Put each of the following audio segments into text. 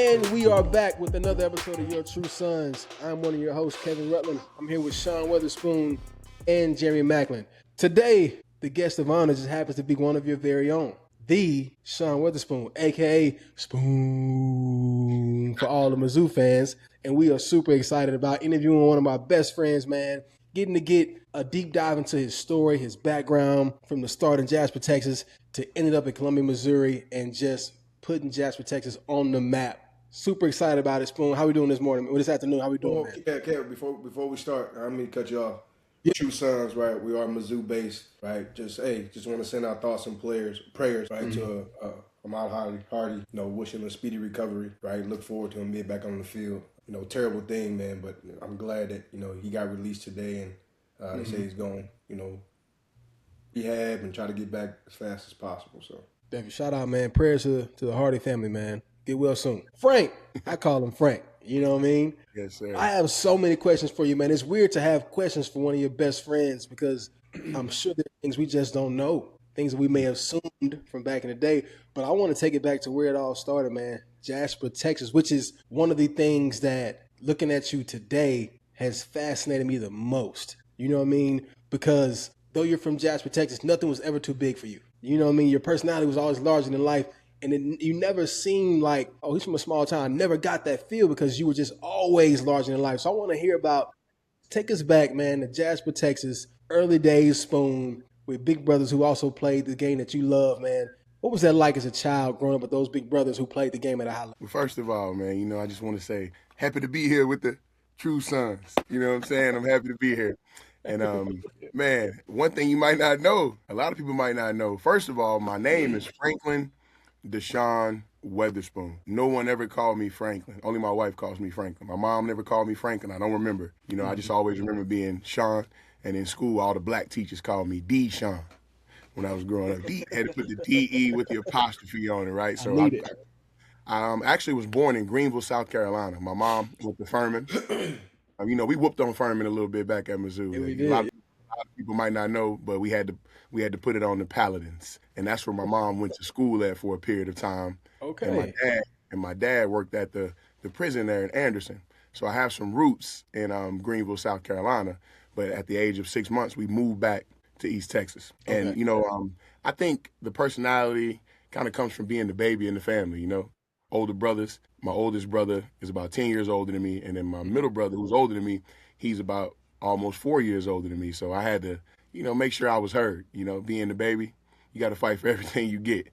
And we are back with another episode of Your True Sons. I'm one of your hosts, Kevin Rutland. I'm here with Sean Weatherspoon and Jeremy Maclin. Today, the guest of honor just happens to be one of your very own, the Sean Weatherspoon, a.k.a. Spoon for all the Mizzou fans. And we are super excited about interviewing one of my best friends, man, getting to get a deep dive into his story, his background from the start in Jasper, Texas, to ended up in Columbia, Missouri, and just putting Jasper, Texas on the map. Super excited about it, Spoon. How we doing this morning, or this afternoon? How we doing, man? Kev, before we start, I mean, cut you off. Yeah. TruSons, right? We are Mizzou based, right? Just want to send our thoughts and prayers, right, to Amal Hardy. Wishing a speedy recovery, right? Look forward to him being back on the field. Terrible thing, man, but I'm glad that he got released today, and they say he's going, rehab and try to get back as fast as possible. So, definitely, shout out, man. Prayers to the Hardy family, man. Get well soon. Frank, I call him Frank. You know what I mean? Yes, sir. I have so many questions for you, man. It's weird to have questions for one of your best friends because I'm sure there are things we just don't know, things that we may have assumed from back in the day. But I want to take it back to where it all started, man. Jasper, Texas, which is one of the things that, looking at you today, has fascinated me the most. You know what I mean? Because though you're from Jasper, Texas, nothing was ever too big for you. You know what I mean? Your personality was always larger than life. And you never seemed like, oh, he's from a small town. I never got that feel because you were just always larger than life. So I want to hear about, take us back, man, to Jasper, Texas, early days, Spoon, with big brothers who also played the game that you love, man. What was that like as a child growing up with those big brothers who played the game at a high level? Well, first of all, man, I just want to say happy to be here with the TruSons. You know what I'm saying? I'm happy to be here. And, man, one thing you might not know, a lot of people might not know. First of all, my name is Franklin Sean Weatherspoon. No one ever called me Franklin. Only my wife calls me Franklin. My mom never called me Franklin. I don't remember. I just always remember being Sean. And in school, all the black teachers called me D. Sean when I was growing up. D had to put the D-E with the apostrophe on it, right? So I actually was born in Greenville, South Carolina. My mom went to Furman. We whooped on Furman a little bit back at Mizzou. Yeah, we A did. lot of people might not know, but we had to put it on the Paladins, and that's where my mom went to school at for a period of time. Okay. And my dad worked at the prison there in Anderson. So I have some roots in Greenville, South Carolina. But at the age of 6 months, we moved back to East Texas. Okay. And I think the personality kind of comes from being the baby in the family. Older brothers. My oldest brother is about 10 years older than me, and then my middle brother, who's older than me, he's about almost 4 years older than me. So I had to, make sure I was heard. Being the baby, you got to fight for everything you get.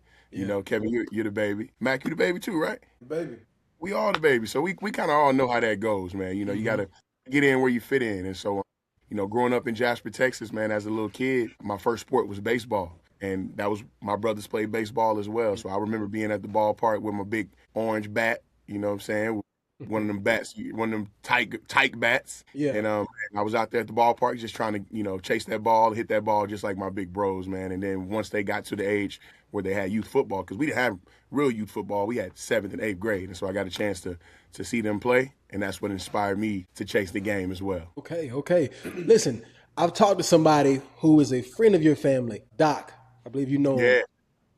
Kevin, you're the baby. Mac, you the baby too, right? baby. We all the baby. So we kind of all know how that goes, man. You got to get in where you fit in. And so, growing up in Jasper, Texas, man, as a little kid, my first sport was baseball. And that was, my brothers played baseball as well. So I remember being at the ballpark with my big orange bat, you know what I'm saying? One of them bats, one of them tyke bats. Yeah. And I was out there at the ballpark just trying to, chase that ball, hit that ball just like my big bros, man. And then once they got to the age where they had youth football, because we didn't have real youth football, we had 7th and 8th grade. And so I got a chance to see them play, and that's what inspired me to chase the game as well. Okay. Listen, I've talked to somebody who is a friend of your family, Doc. I believe you know him. Yeah.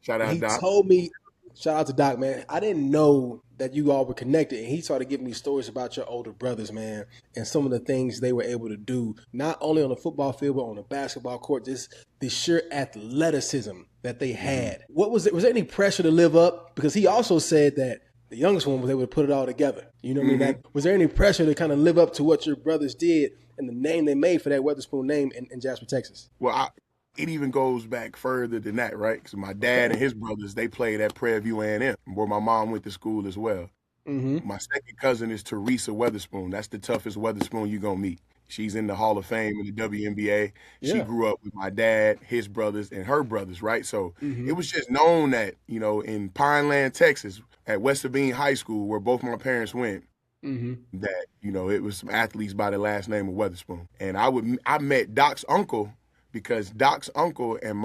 Shout out, He Doc. told me, shout out to Doc, man. I didn't know that you all were connected. And he started giving me stories about your older brothers, man, and some of the things they were able to do, not only on the football field, but on the basketball court, just the sheer athleticism that they had. What was it? Was there any pressure to live up? Because he also said that the youngest one was able to put it all together. You know what I mean? Was there any pressure to kind of live up to what your brothers did and the name they made for that Weatherspoon name in Jasper, Texas? Well, it even goes back further than that, right? Because my dad and his brothers, they played at Prairie View A&M, where my mom went to school as well. My second cousin is Teresa Weatherspoon. That's the toughest Weatherspoon you're going to meet. She's in the Hall of Fame in the WNBA. Yeah. She grew up with my dad, his brothers, and her brothers, right? So it was just known that, in Pineland, Texas, at West Sabine High School, where both my parents went, that, it was some athletes by the last name of Weatherspoon. And I met Doc's uncle, because Doc's uncle and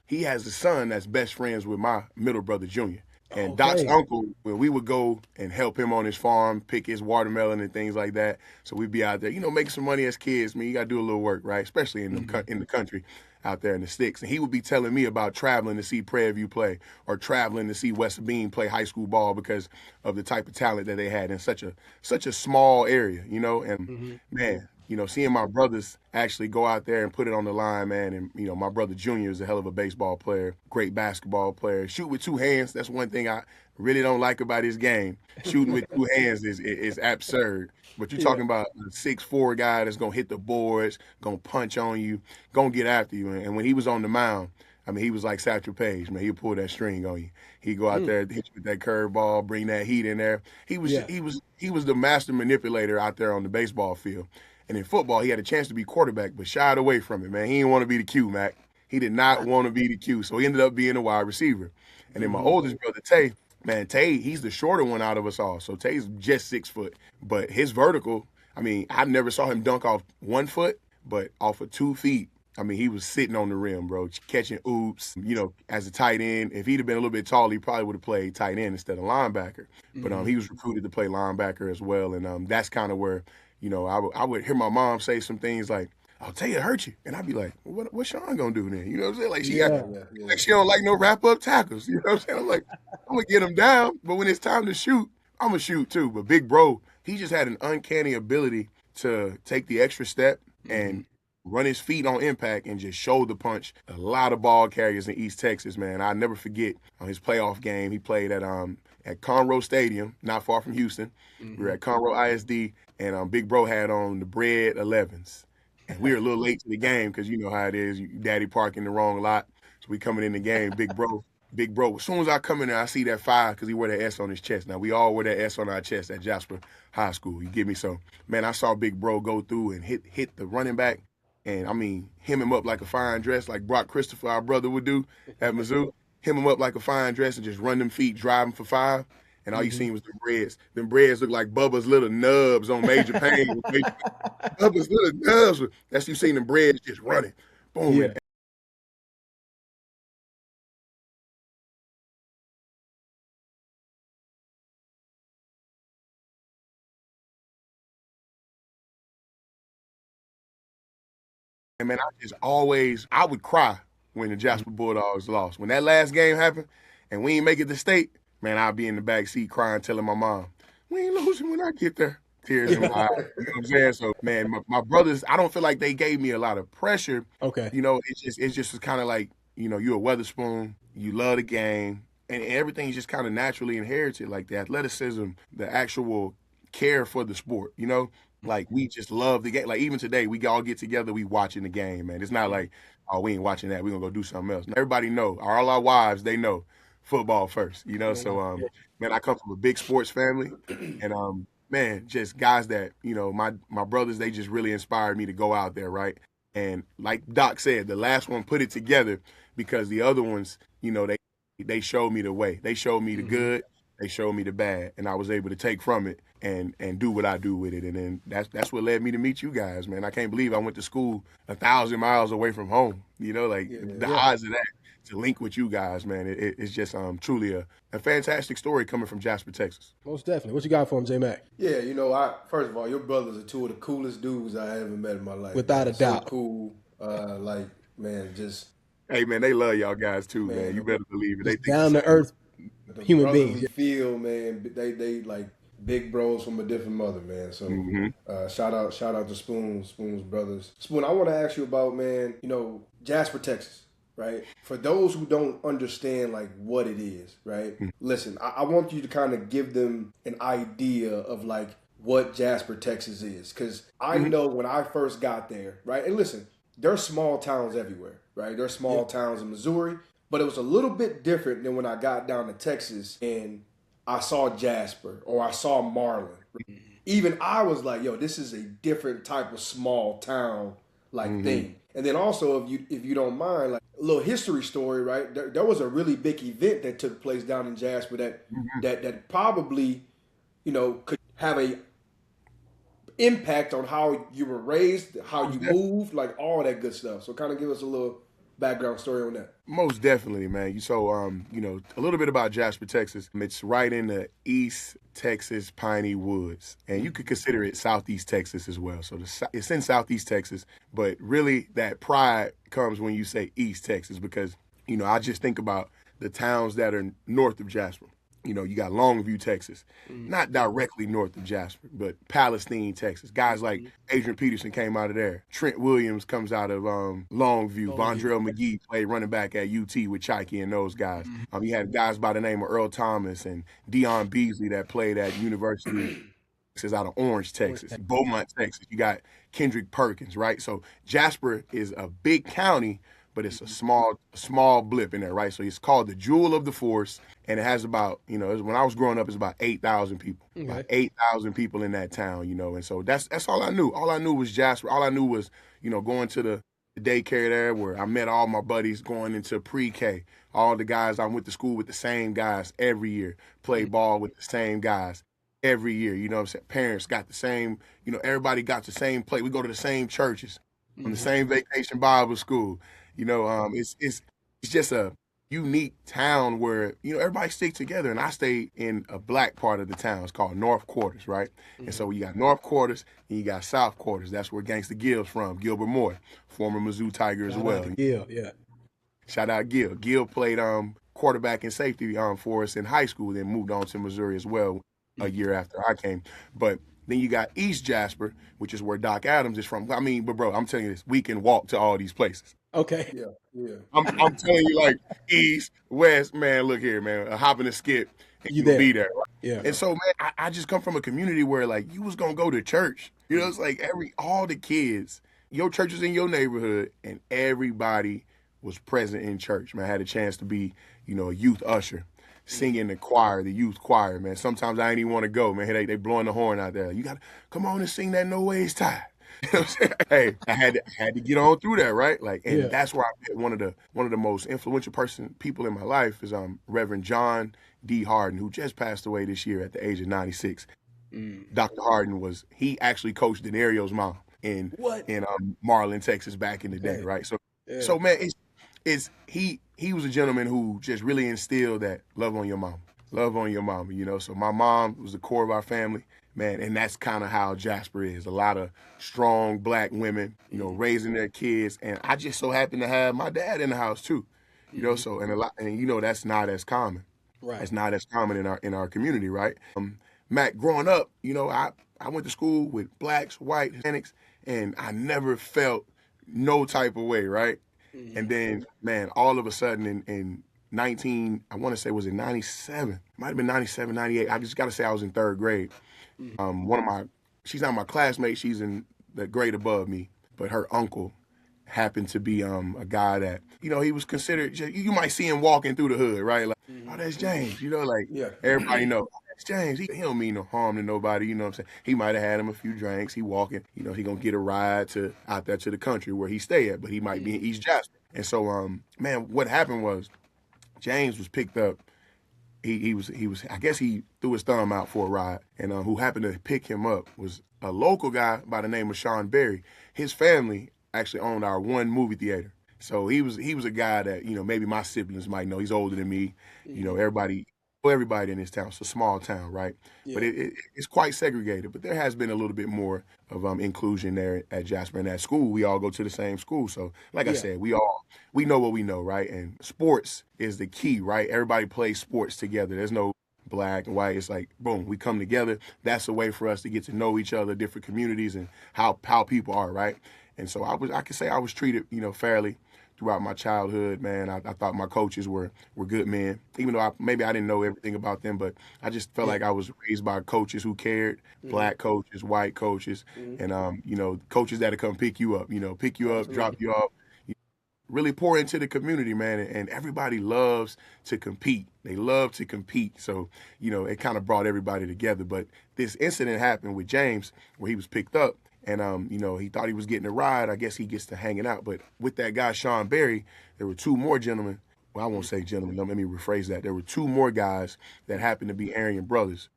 he has a son that's best friends with my middle brother, Junior. And Doc's Okay. uncle, when we would go and help him on his farm, pick his watermelon and things like that. So we'd be out there, making some money as kids. I mean, you got to do a little work, right? Especially in the country out there in the sticks. And he would be telling me about traveling to see Prairie View play or traveling to see West Sabine play high school ball because of the type of talent that they had in such a small area, And man, seeing my brothers actually go out there and put it on the line, man. And, my brother Junior is a hell of a baseball player, great basketball player. Shoot with two hands. That's one thing I really don't like about his game. Shooting with two hands is absurd. But you're talking about a 6'4" guy that's going to hit the boards, going to punch on you, going to get after you. And when he was on the mound, I mean, he was like Satchel Paige, man. He'd pull that string on you. He'd go out there, hit you with that curveball, bring that heat in there. He was the master manipulator out there on the baseball field. And in football, he had a chance to be quarterback, but shied away from it, man. He didn't want to be the Q, Mac. He did not want to be the Q, so he ended up being a wide receiver. And then my oldest brother, Tay, he's the shorter one out of us all. So Tay's just 6 foot. But his vertical, I mean, I never saw him dunk off 1 foot, but off of 2 feet. I mean, he was sitting on the rim, bro, catching oops. As a tight end, if he'd have been a little bit taller, he probably would have played tight end instead of linebacker. But he was recruited to play linebacker as well, and that's kind of where, I would hear my mom say some things like, "I'll tell you, it hurt you," and I'd be like, well, "What's Sean gonna do then?" You know what I'm saying? Like like she don't like no wrap up tackles. You know what I'm saying? I'm like, I'm gonna get him down, but when it's time to shoot, I'm gonna shoot too. But big bro, he just had an uncanny ability to take the extra step and run his feet on impact and just shoulder punch a lot of ball carriers in East Texas, man. I'll never forget on his playoff game. He played at Conroe Stadium, not far from Houston. We were at Conroe ISD, and Big Bro had on the Bread 11s. And we were a little late to the game because you know how it is. Daddy parking the wrong lot. So we coming in the game, Big Bro. As soon as I come in there, I see that 5 because he wore that S on his chest. Now, we all wear that S on our chest at Jasper High School. You get me? So, man, I saw Big Bro go through and hit the running back. And, I mean, hem him up like a fine dress like Brock Christopher, our brother, would do at Mizzou. Hem him up like a fine dress and just run them feet, drive him for 5. And all you seen was the breads. Them breads look like Bubba's little nubs on Major Payne. Bubba's little nubs. That's you seen them breads just running. Boom. Yeah. And man, I would cry when the Jasper Bulldogs lost. When that last game happened and we ain't make it to state, man, I'd be in the back seat crying, telling my mom, "We ain't losing when I get there." Tears in my eyes. You know what I'm saying? So, man, my brothers, I don't feel like they gave me a lot of pressure. Okay. It's just kind of like, you're a Weatherspoon, you love the game, and everything's just kind of naturally inherited, like the athleticism, the actual care for the sport, Like, we just love the game. Like, even today, we all get together, we watching the game, man. It's not like, oh, we ain't watching that, we're going to go do something else. Everybody know, all our wives, they know football first, So, man, I come from a big sports family, and, man, just guys that, my brothers, they just really inspired me to go out there, right? And like Doc said, the last one put it together because the other ones, they showed me the way. They showed me the good, they showed me the bad, and I was able to take from it and do what I do with it. And then that's what led me to meet you guys, man. I can't believe I went to school 1,000 miles away from home. The odds of that to link with you guys, man, it's just truly a fantastic story coming from Jasper, Texas. Most definitely. What you got for him, J-Mac? Yeah, first of all, your brothers are two of the coolest dudes I ever met in my life. Without a doubt. So cool. Man, just... Hey, man, they love y'all guys too, man. You better believe it. They think down to earth human beings. Feel, man, they like big bros from a different mother, man. So shout out to Spoon's brothers. Spoon, I want to ask you about, man, Jasper, Texas. Right? For those who don't understand like what it is, right? Listen, I want you to kind of give them an idea of like what Jasper, Texas is. Because I know when I first got there, right? And listen, there's small towns everywhere, right? There's small towns in Missouri, but it was a little bit different than when I got down to Texas and I saw Jasper or I saw Marlin. Even I was like, yo, this is a different type of small town thing. And then also, if you don't mind, like a little history story, right? There was a really big event that took place down in Jasper that probably, could have a impact on how you were raised, how you moved, like all that good stuff. So kind of give us a little background story on that? Most definitely, man. So, a little bit about Jasper, Texas. It's right in the East Texas Piney Woods, and you could consider it Southeast Texas as well. So it's in Southeast Texas, but really that pride comes when you say East Texas because, I just think about the towns that are north of Jasper. You got Longview, Texas, not directly north of Jasper, but Palestine, Texas. Guys like Adrian Peterson came out of there. Trent Williams comes out of Longview. Vondrell McGee played running back at UT with Chaikey and those guys. You had guys by the name of Earl Thomas and Deion Beasley that played at University Texas out of Orange, Texas. Beaumont, Texas. You got Kendrick Perkins, right? So Jasper is a big county, but it's a small blip in there, right? So it's called the Jewel of the Force, and it has about, when I was growing up, it's about 8,000 people. Okay. About 8,000 people in that town, and so that's all I knew. All I knew was Jasper. All I knew was, going to the daycare there where I met all my buddies going into pre-K. All the guys, I went to school with the same guys every year, played ball with the same guys every year, what I'm saying? Parents got the same, everybody got the same play. We go to the same churches, on the same vacation Bible school. It's just a unique town where, everybody stick together. And I stayed in a black part of the town. It's called North Quarters, right? And so you got North Quarters and you got South Quarters. That's where Gangsta Gil's from, Gilbert Moore, former Mizzou Tiger as well. Gil, yeah. Shout out Gil. Gil played quarterback and safety for us in high school, then moved on to Missouri as well a year after I came. But then you got East Jasper, which is where Doc Adams is from. But bro, I'm telling you this, we can walk to all these places. Okay. Yeah. I'm telling you, like, East, West, man, look here, man, a hop and a skip, and you'll be there. Yeah. And so, man, I just come from a community where, like, you was going to go to church. It's like all the kids, your church is in your neighborhood, and everybody was present in church, man. I had a chance to be, a youth usher, singing the youth choir, man. Sometimes I ain't even want to go, man. They blowing the horn out there. You got to come on and sing that No Ways Tied. You know what I'm saying? Hey, I had to get on through that, right? That's where I met one of the most influential people in my life is Reverend John D. Harden, who just passed away this year at the age of 96. Dr. Harden he actually coached Denario's mom in Marlin, Texas back in the day, right? So man, he was a gentleman who just really instilled that love on your mama. So my mom was the core of our family. Man, and that's kind of how Jasper is. A lot of strong black women, raising their kids. And I just so happen to have my dad in the house too. So that's not as common. Right. It's not as common in our community, right? Matt, growing up, I went to school with blacks, whites, Hispanics, and I never felt no type of way, right? And then, man, all of a sudden in 19, I want to say, was it 97? Might have been 97, 98. I just got to say I was in third grade. She's not my classmate. She's in the grade above me, but her uncle happened to be a guy that, he was considered, you might see him walking through the hood, right? Like, oh, that's James, everybody know. That's James. He don't mean no harm to nobody, you know what I'm saying? He might have had him a few drinks. He walking, he gonna get a ride out there to the country where he stay at, but he might be in East Jasper. And so, man, what happened was James was picked up. He was I guess he threw his thumb out for a ride, and who happened to pick him up was a local guy by the name of Sean Berry. His family actually owned our one movie theater. So he was a guy that, maybe my siblings might know. He's older than me. Everybody in this town. It's a small town, right? Yeah. But it's quite segregated. But there has been a little bit more of inclusion there at Jasper. And at school, we all go to the same school. So like I said, we know what we know, right? And sports is the key, right? Everybody plays sports together. There's no black and white. It's like, boom, we come together. That's a way for us to get to know each other, different communities, and how people are, right? And so I could say I was treated, fairly throughout my childhood, man. I thought my coaches were good men, even though maybe I didn't know everything about them, but I just felt like I was raised by coaches who cared, black coaches, white coaches, and, coaches that would come pick you up, drop you off, really pour into the community, man. And everybody loves to compete. They love to compete. So, it kind of brought everybody together. But this incident happened with James where he was picked up. And, he thought he was getting a ride. I guess he gets to hanging out. But with that guy, Sean Berry, there were two more gentlemen. Well, I won't say gentlemen. Let me rephrase that. There were two more guys that happened to be Aryan brothers.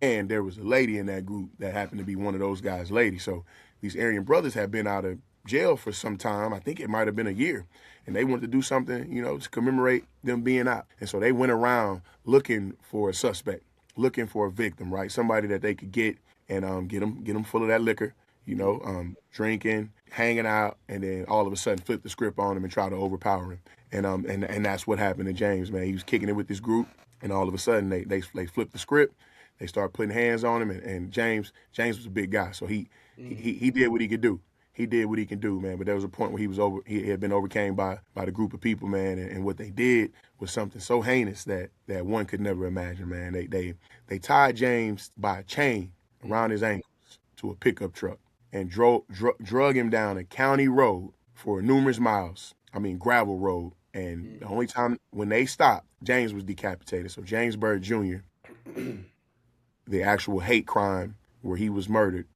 And there was a lady in that group that happened to be one of those guys' lady. So these Aryan brothers had been out of jail for some time. I think it might have been a year. And they wanted to do something, to commemorate them being out. And so they went around looking for a suspect, looking for a victim, right? Somebody that they could get and get them full of that liquor, drinking, hanging out, and then all of a sudden flip the script on him and try to overpower him. And that's what happened to James, man. He was kicking it with this group, and all of a sudden they flipped the script. They started putting hands on him, and James was a big guy, so he did what he could do. He did what he can do, man. But there was a point where he had been overcame by the group of people, man, and what they did was something so heinous that one could never imagine, man. They tied James by a chain around his ankles to a pickup truck and drug him down a county road for numerous miles. I mean, gravel road. And the only time when they stopped, James was decapitated. So James Byrd Jr., the actual hate crime where he was murdered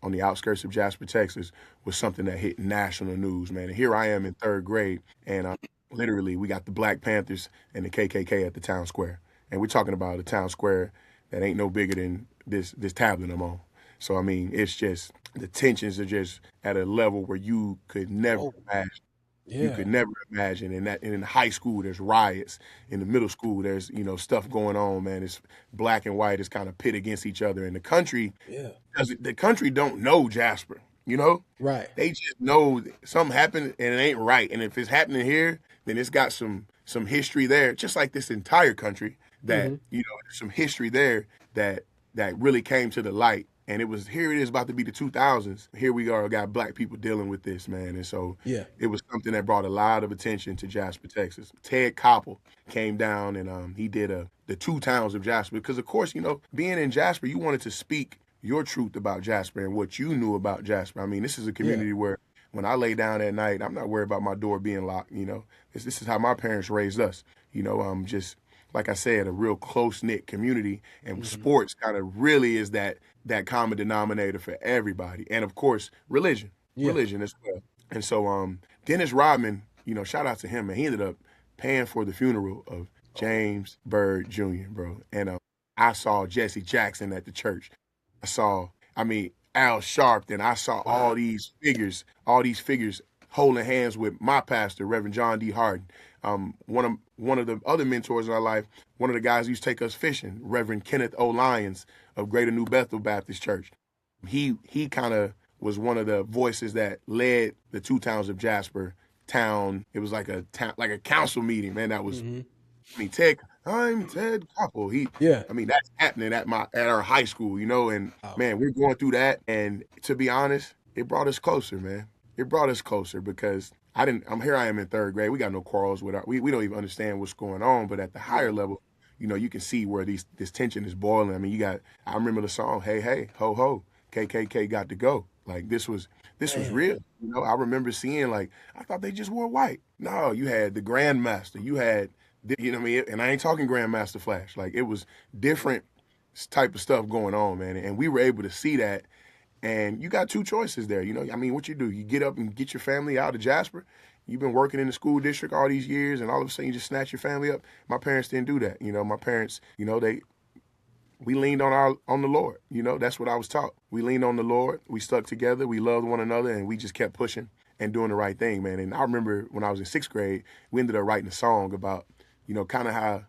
on the outskirts of Jasper, Texas, was something that hit national news, man. And here I am in third grade, and literally we got the Black Panthers and the KKK at the town square. And we're talking about a town square that ain't no bigger than this tablet I'm on. So, I mean, it's just, the tensions are just at a level where you could never imagine. Yeah. You could never imagine. And in high school, there's riots. In the middle school, there's, stuff going on, man. It's black and white is kind of pit against each other. And the country, the country don't know Jasper, Right. They just know something happened and it ain't right. And if it's happening here, then it's got some history there, just like this entire country that, there's some history there that really came to the light. And here it is about to be the 2000s. Here we are, got black people dealing with this, man. And so it was something that brought a lot of attention to Jasper, Texas. Ted Koppel came down and he did the 2 towns of Jasper. Because, of course, being in Jasper, you wanted to speak your truth about Jasper and what you knew about Jasper. I mean, this is a community where when I lay down at night, I'm not worried about my door being locked, This is how my parents raised us, just like I said, a real close-knit community. And sports kind of really is that common denominator for everybody. And, of course, religion as well. And so Dennis Rodman, shout out to him, man. He ended up paying for the funeral of James Byrd Jr., bro. And I saw Jesse Jackson at the church. I saw, Al Sharpton. I saw all these figures holding hands with my pastor, Reverend John D. Harden. One of the other mentors in our life, one of the guys who used to take us fishing, Reverend Kenneth O. Lyons of Greater New Bethel Baptist Church. He kind of was one of the voices that led the 2 towns of Jasper town. It was like a council meeting, man. That was, I'm Ted Koppel. That's happening at our high school, and man, we're going through that. And to be honest, it brought us closer, man. It brought us closer because here I am in third grade. We got no quarrels with we don't even understand what's going on. But at the higher level, you can see where this tension is boiling. I mean, I remember the song, Hey, Hey, Ho, Ho, KKK got to go. Like this was real. I remember seeing I thought they just wore white. No, you had the Grandmaster. You had, and I ain't talking Grandmaster Flash. Like it was different type of stuff going on, man. And we were able to see that. And you got 2 choices there, what you do, you get up and get your family out of Jasper. You've been working in the school district all these years, and all of a sudden you just snatch your family up. My parents didn't do that. My parents, we leaned on the Lord. That's what I was taught. We leaned on the Lord. We stuck together. We loved one another, and we just kept pushing and doing the right thing, man. And I remember when I was in 6th grade, we ended up writing a song about, kind of how,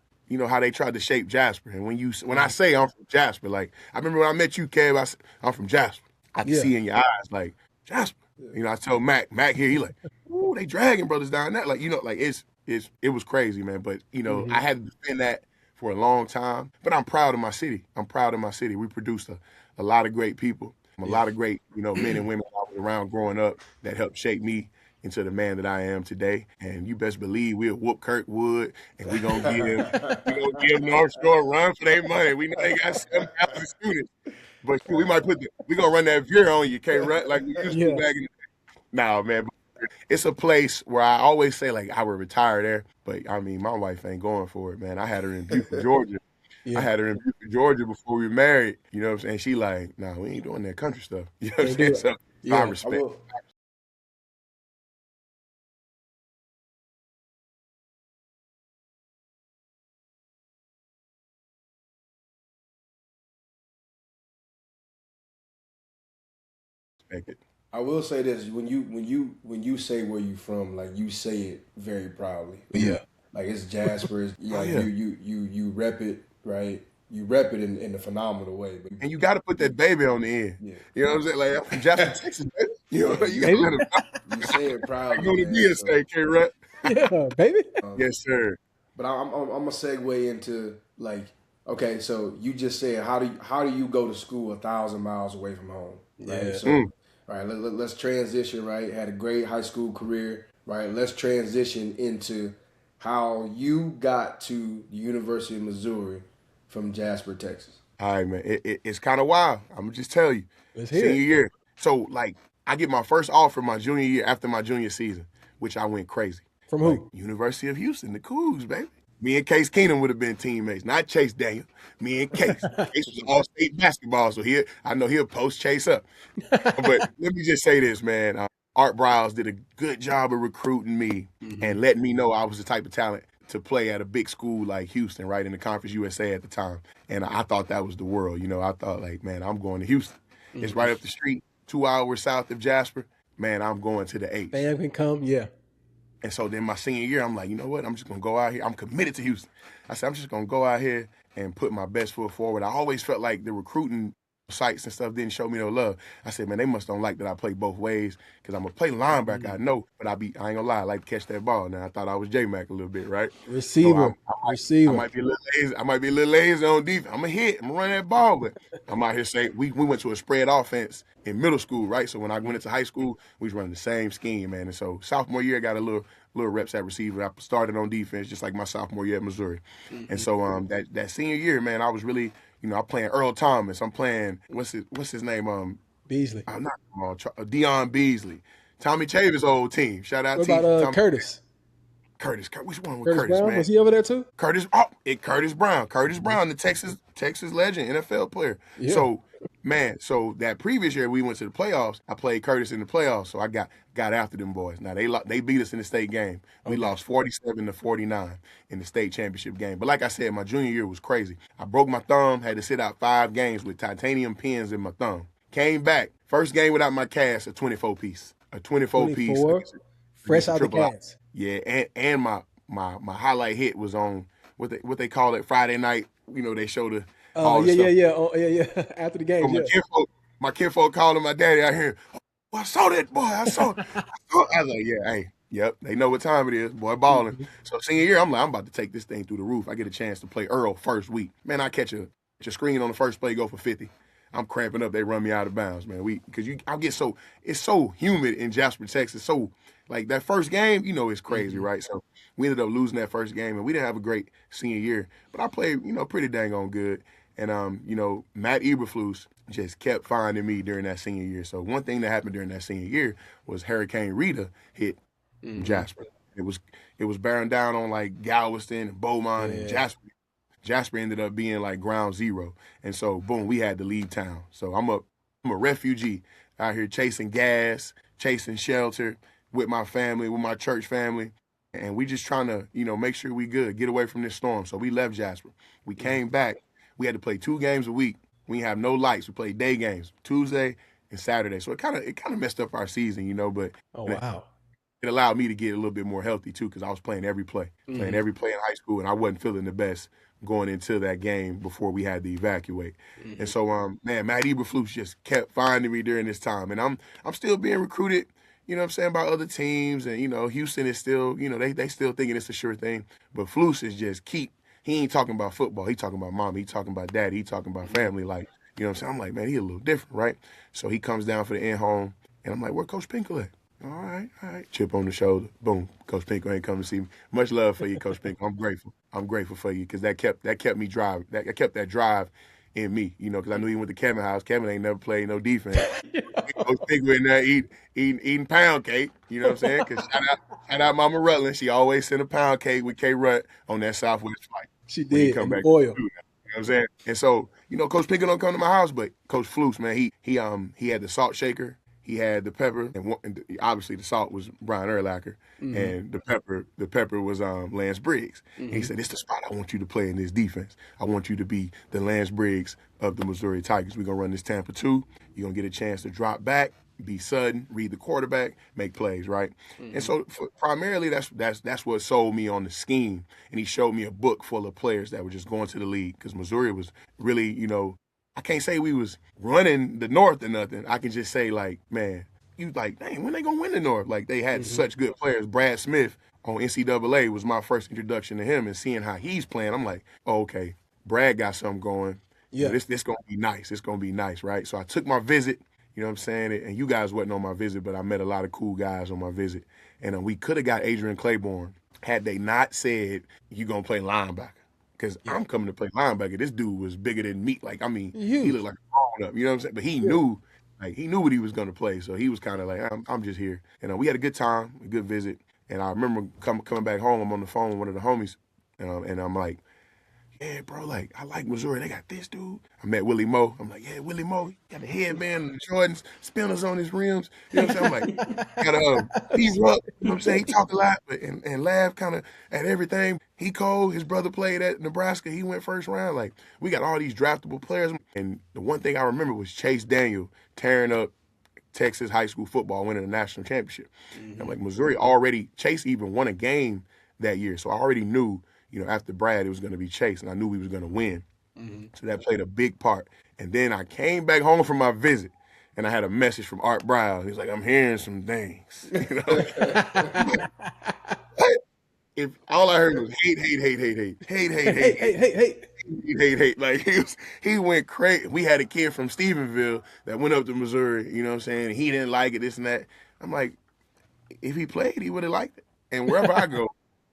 how they tried to shape Jasper. And when I say I'm from Jasper, like I remember when I met you, Kev, I'm from Jasper. I can see in your eyes, like, Jasper. I told Mac here, he like, ooh, they dragging brothers down that. Like, it was crazy, man. But, I had to defend that for a long time. But I'm proud of my city. We produced a lot of great people, a lot of great, men and women I was around growing up that helped shape me into the man that I am today. And you best believe we'll whoop Kirkwood and we're gonna give North Shore a run for their money. We know they got 7,000 students. But we might we're gonna run that veer on you, K Rut, like we used to back in the day. No, man. It's a place where I always say I would retire there. But my wife ain't going for it, man. I had her in Beaufort, Georgia. I had her in Beaufort, Georgia before we were married. You know what I'm saying? She like, nah, we ain't doing that country stuff. You know what I'm saying? So I respect. Respect it. I will say this: when you say where you from, like you say it very proudly. Yeah. Like it's Jasper. Oh Like yeah. you rep it, right? You rep it in a phenomenal way. But And you got to put that baby on the end. yeah, You know what I'm saying? Like I'm from Jasper, Texas, baby. You know, yeah, you got to Baby? let them you say it like proudly, go to man. So, DSA, K-Rut. Yeah, baby. Yes, sir. but I'm gonna segue into like, okay, so you just said how do you go to school 1,000 miles away from home, right? Yeah. So, all right, let's transition, right? Had a great high school career, right? Let's transition into how you got to the University of Missouri from Jasper, Texas. All right, man. It's kind of wild. I'm gonna just tell you. Let's hear Senior it. year. So like I get my first offer my junior year after my junior season, which I went crazy. From Like who? University of Houston, the Cougs, baby. Me and Case Keenum would have been teammates, not Chase Daniel. Me and Case. Case was all-state basketball, so I know he'll post Chase up. But let me just say this, man. Art Briles did a good job of recruiting me and letting me know I was the type of talent to play at a big school like Houston, right, in the Conference USA at the time. And I thought that was the world. You know, I thought, like, man, I'm going to Houston. It's right up the street, 2 hours south of Jasper. Man, I'm going to the H. Fam can come. Yeah. And so then my senior year, I'm like, you know what? I'm just going to go out here. I'm committed to Houston. I said, I'm just going to go out here and put my best foot forward. I always felt like the recruiting sites and stuff didn't show me no love. I said, man, they must don't like that I play both ways because I'm going to play linebacker, I know, but I ain't going to lie, I like to catch that ball. Now, I thought I was J-Mac a little bit, right? So Receiver. I Receiver. might be a little lazy. I might be a little lazy on defense. I'm going to hit. I'm going to run that ball. But I'm out here saying we went to a spread offense in middle school, right? So when I went into high school, we was running the same scheme, man. And so sophomore year, I got a little reps at receiver. I started on defense just like my sophomore year at Missouri. And so that senior year, man, I was really, you know, I'm playing Earl Thomas. I'm playing, what's his name? Beasley. I'm not Deion Beasley. Tommy Chavis' old team. Shout out What to about Tommy. Curtis? Curtis. Which one was Curtis Curtis, Brown? man? Was he over there too? Curtis Brown. Curtis Brown, the Texas legend, NFL player. Yeah. So, man, that previous year we went to the playoffs. I played Curtis in the playoffs, so I got after them boys. Now they beat us in the state game. We lost 47-49 in the state championship game. But like I said, my junior year was crazy. I broke my thumb, had to sit out 5 games with titanium pins in my thumb. Came back, first game without my cast, a 24 piece. A 24 piece. Fresh out the cast. Yeah, and my highlight hit was on what they call it Friday night. You know, they show the all the stuff. Yeah. Oh, yeah. After the game, So my kinfolk calling my daddy out here. Oh, I saw that boy. I saw. I was like, yeah, hey, yep. They know what time it is. Boy, balling. So senior year, I'm like, I'm about to take this thing through the roof. I get a chance to play Earl first week. Man, I catch a screen on the first play, go for 50. I'm cramping up. They run me out of bounds, man. It's so humid in Jasper, Texas. So like that first game, you know, it's crazy, right? So we ended up losing that first game, and we didn't have a great senior year. But I played, you know, pretty dang on good. And you know, Matt Eberflus just kept finding me during that senior year. So one thing that happened during that senior year was Hurricane Rita hit Jasper. It was bearing down on like Galveston and Beaumont and Jasper. Jasper ended up being like ground zero. And so, boom, we had to leave town. So I'm a refugee out here chasing gas, chasing shelter with my family, with my church family. And we just trying to, you know, make sure we good, get away from this storm. So we left Jasper. We came back. We had to play 2 games a week. We have no lights. We played day games, Tuesday and Saturday. So it kind of messed up our season, you know, but it allowed me to get a little bit more healthy too, because I was playing every play in high school, and I wasn't feeling the best going into that game before we had to evacuate. And so, man, Matt Eberflus just kept finding me during this time, and I'm still being recruited, you know what I'm saying, by other teams, and you know, Houston is still, you know, they still thinking it's a sure thing, but Flus is just he ain't talking about football, he talking about mom, he talking about daddy, he talking about family, like, you know what I'm saying. I'm like, man, he a little different, right? So he comes down for the in-home, and I'm like, where Coach Pinkel at? All right. Chip on the shoulder. Boom. Coach Pinkel ain't coming to see me. Much love for you, Coach Pinkel. I'm grateful for you because that kept me drive. That kept that drive in me, you know, because I knew he went to Kevin's house. Kevin ain't never played no defense. Coach Pinkel in there eating pound cake, you know what I'm saying? Because shout out Mama Rutland. She always sent a pound cake with K-Rut on that Southwest flight. She did. Come back Oil. you know what I'm saying? And so, you know, Coach Pinkel don't come to my house, but Coach Flus, man, he had the salt shaker. He had the pepper, and obviously the salt was Brian Urlacher, and the pepper was Lance Briggs. And he said, "This is the spot I want you to play in this defense. I want you to be the Lance Briggs of the Missouri Tigers. We're gonna run this Tampa 2. You're gonna get a chance to drop back be sudden, read the quarterback, make plays, right? And so primarily that's what sold me on the scheme. And he showed me a book full of players that were just going to the league because Missouri was really, I can't say we was running the North or nothing. I can just say like, man, you like, dang, when they gonna win the North? Like they had such good players. Brad Smith on NCAA was my first introduction to him, and seeing how he's playing, I'm like, oh, okay, Brad got something going. Yeah. This gonna be nice. It's gonna be nice, right? So I took my visit. You know what I'm saying? And you guys wasn't on my visit, but I met a lot of cool guys on my visit. And we could have got Adrian Claiborne had they not said, you going to play linebacker. Because I'm coming to play linebacker. This dude was bigger than me. Like, I mean, he looked like a grown up. You know what I'm saying? But he knew, he knew what he was going to play. So he was kind of like, I'm just here. And we had a good time, a good visit. And I remember coming back home. I'm on the phone with one of the homies. And I'm like, yeah, bro, like, I like Missouri. They got this dude. I met Willie Moe. I'm like, yeah, Willie Moe, he got the headband and the Jordans, spinners on his rims. You know what I'm saying? I'm like, got a P-Ruck. You know what I'm saying? He talk a lot and laugh kind of at everything. He cold. His brother played at Nebraska. He went first round. Like, we got all these draftable players. And the one thing I remember was Chase Daniel tearing up Texas high school football, winning a national championship. I'm like, Missouri already, Chase even won a game that year. So I already knew, after Brad, it was going to be Chase, and I knew we was going to win. So that played a big part. And then I came back home from my visit, and I had a message from Art Briles. He's like, I'm hearing some things. If all I heard was hate. Like he went crazy. We had a kid from Stephenville that went up to Missouri, you know what I'm saying? He didn't like it, this and that. I'm like, if he played, he would have liked it. And wherever I go,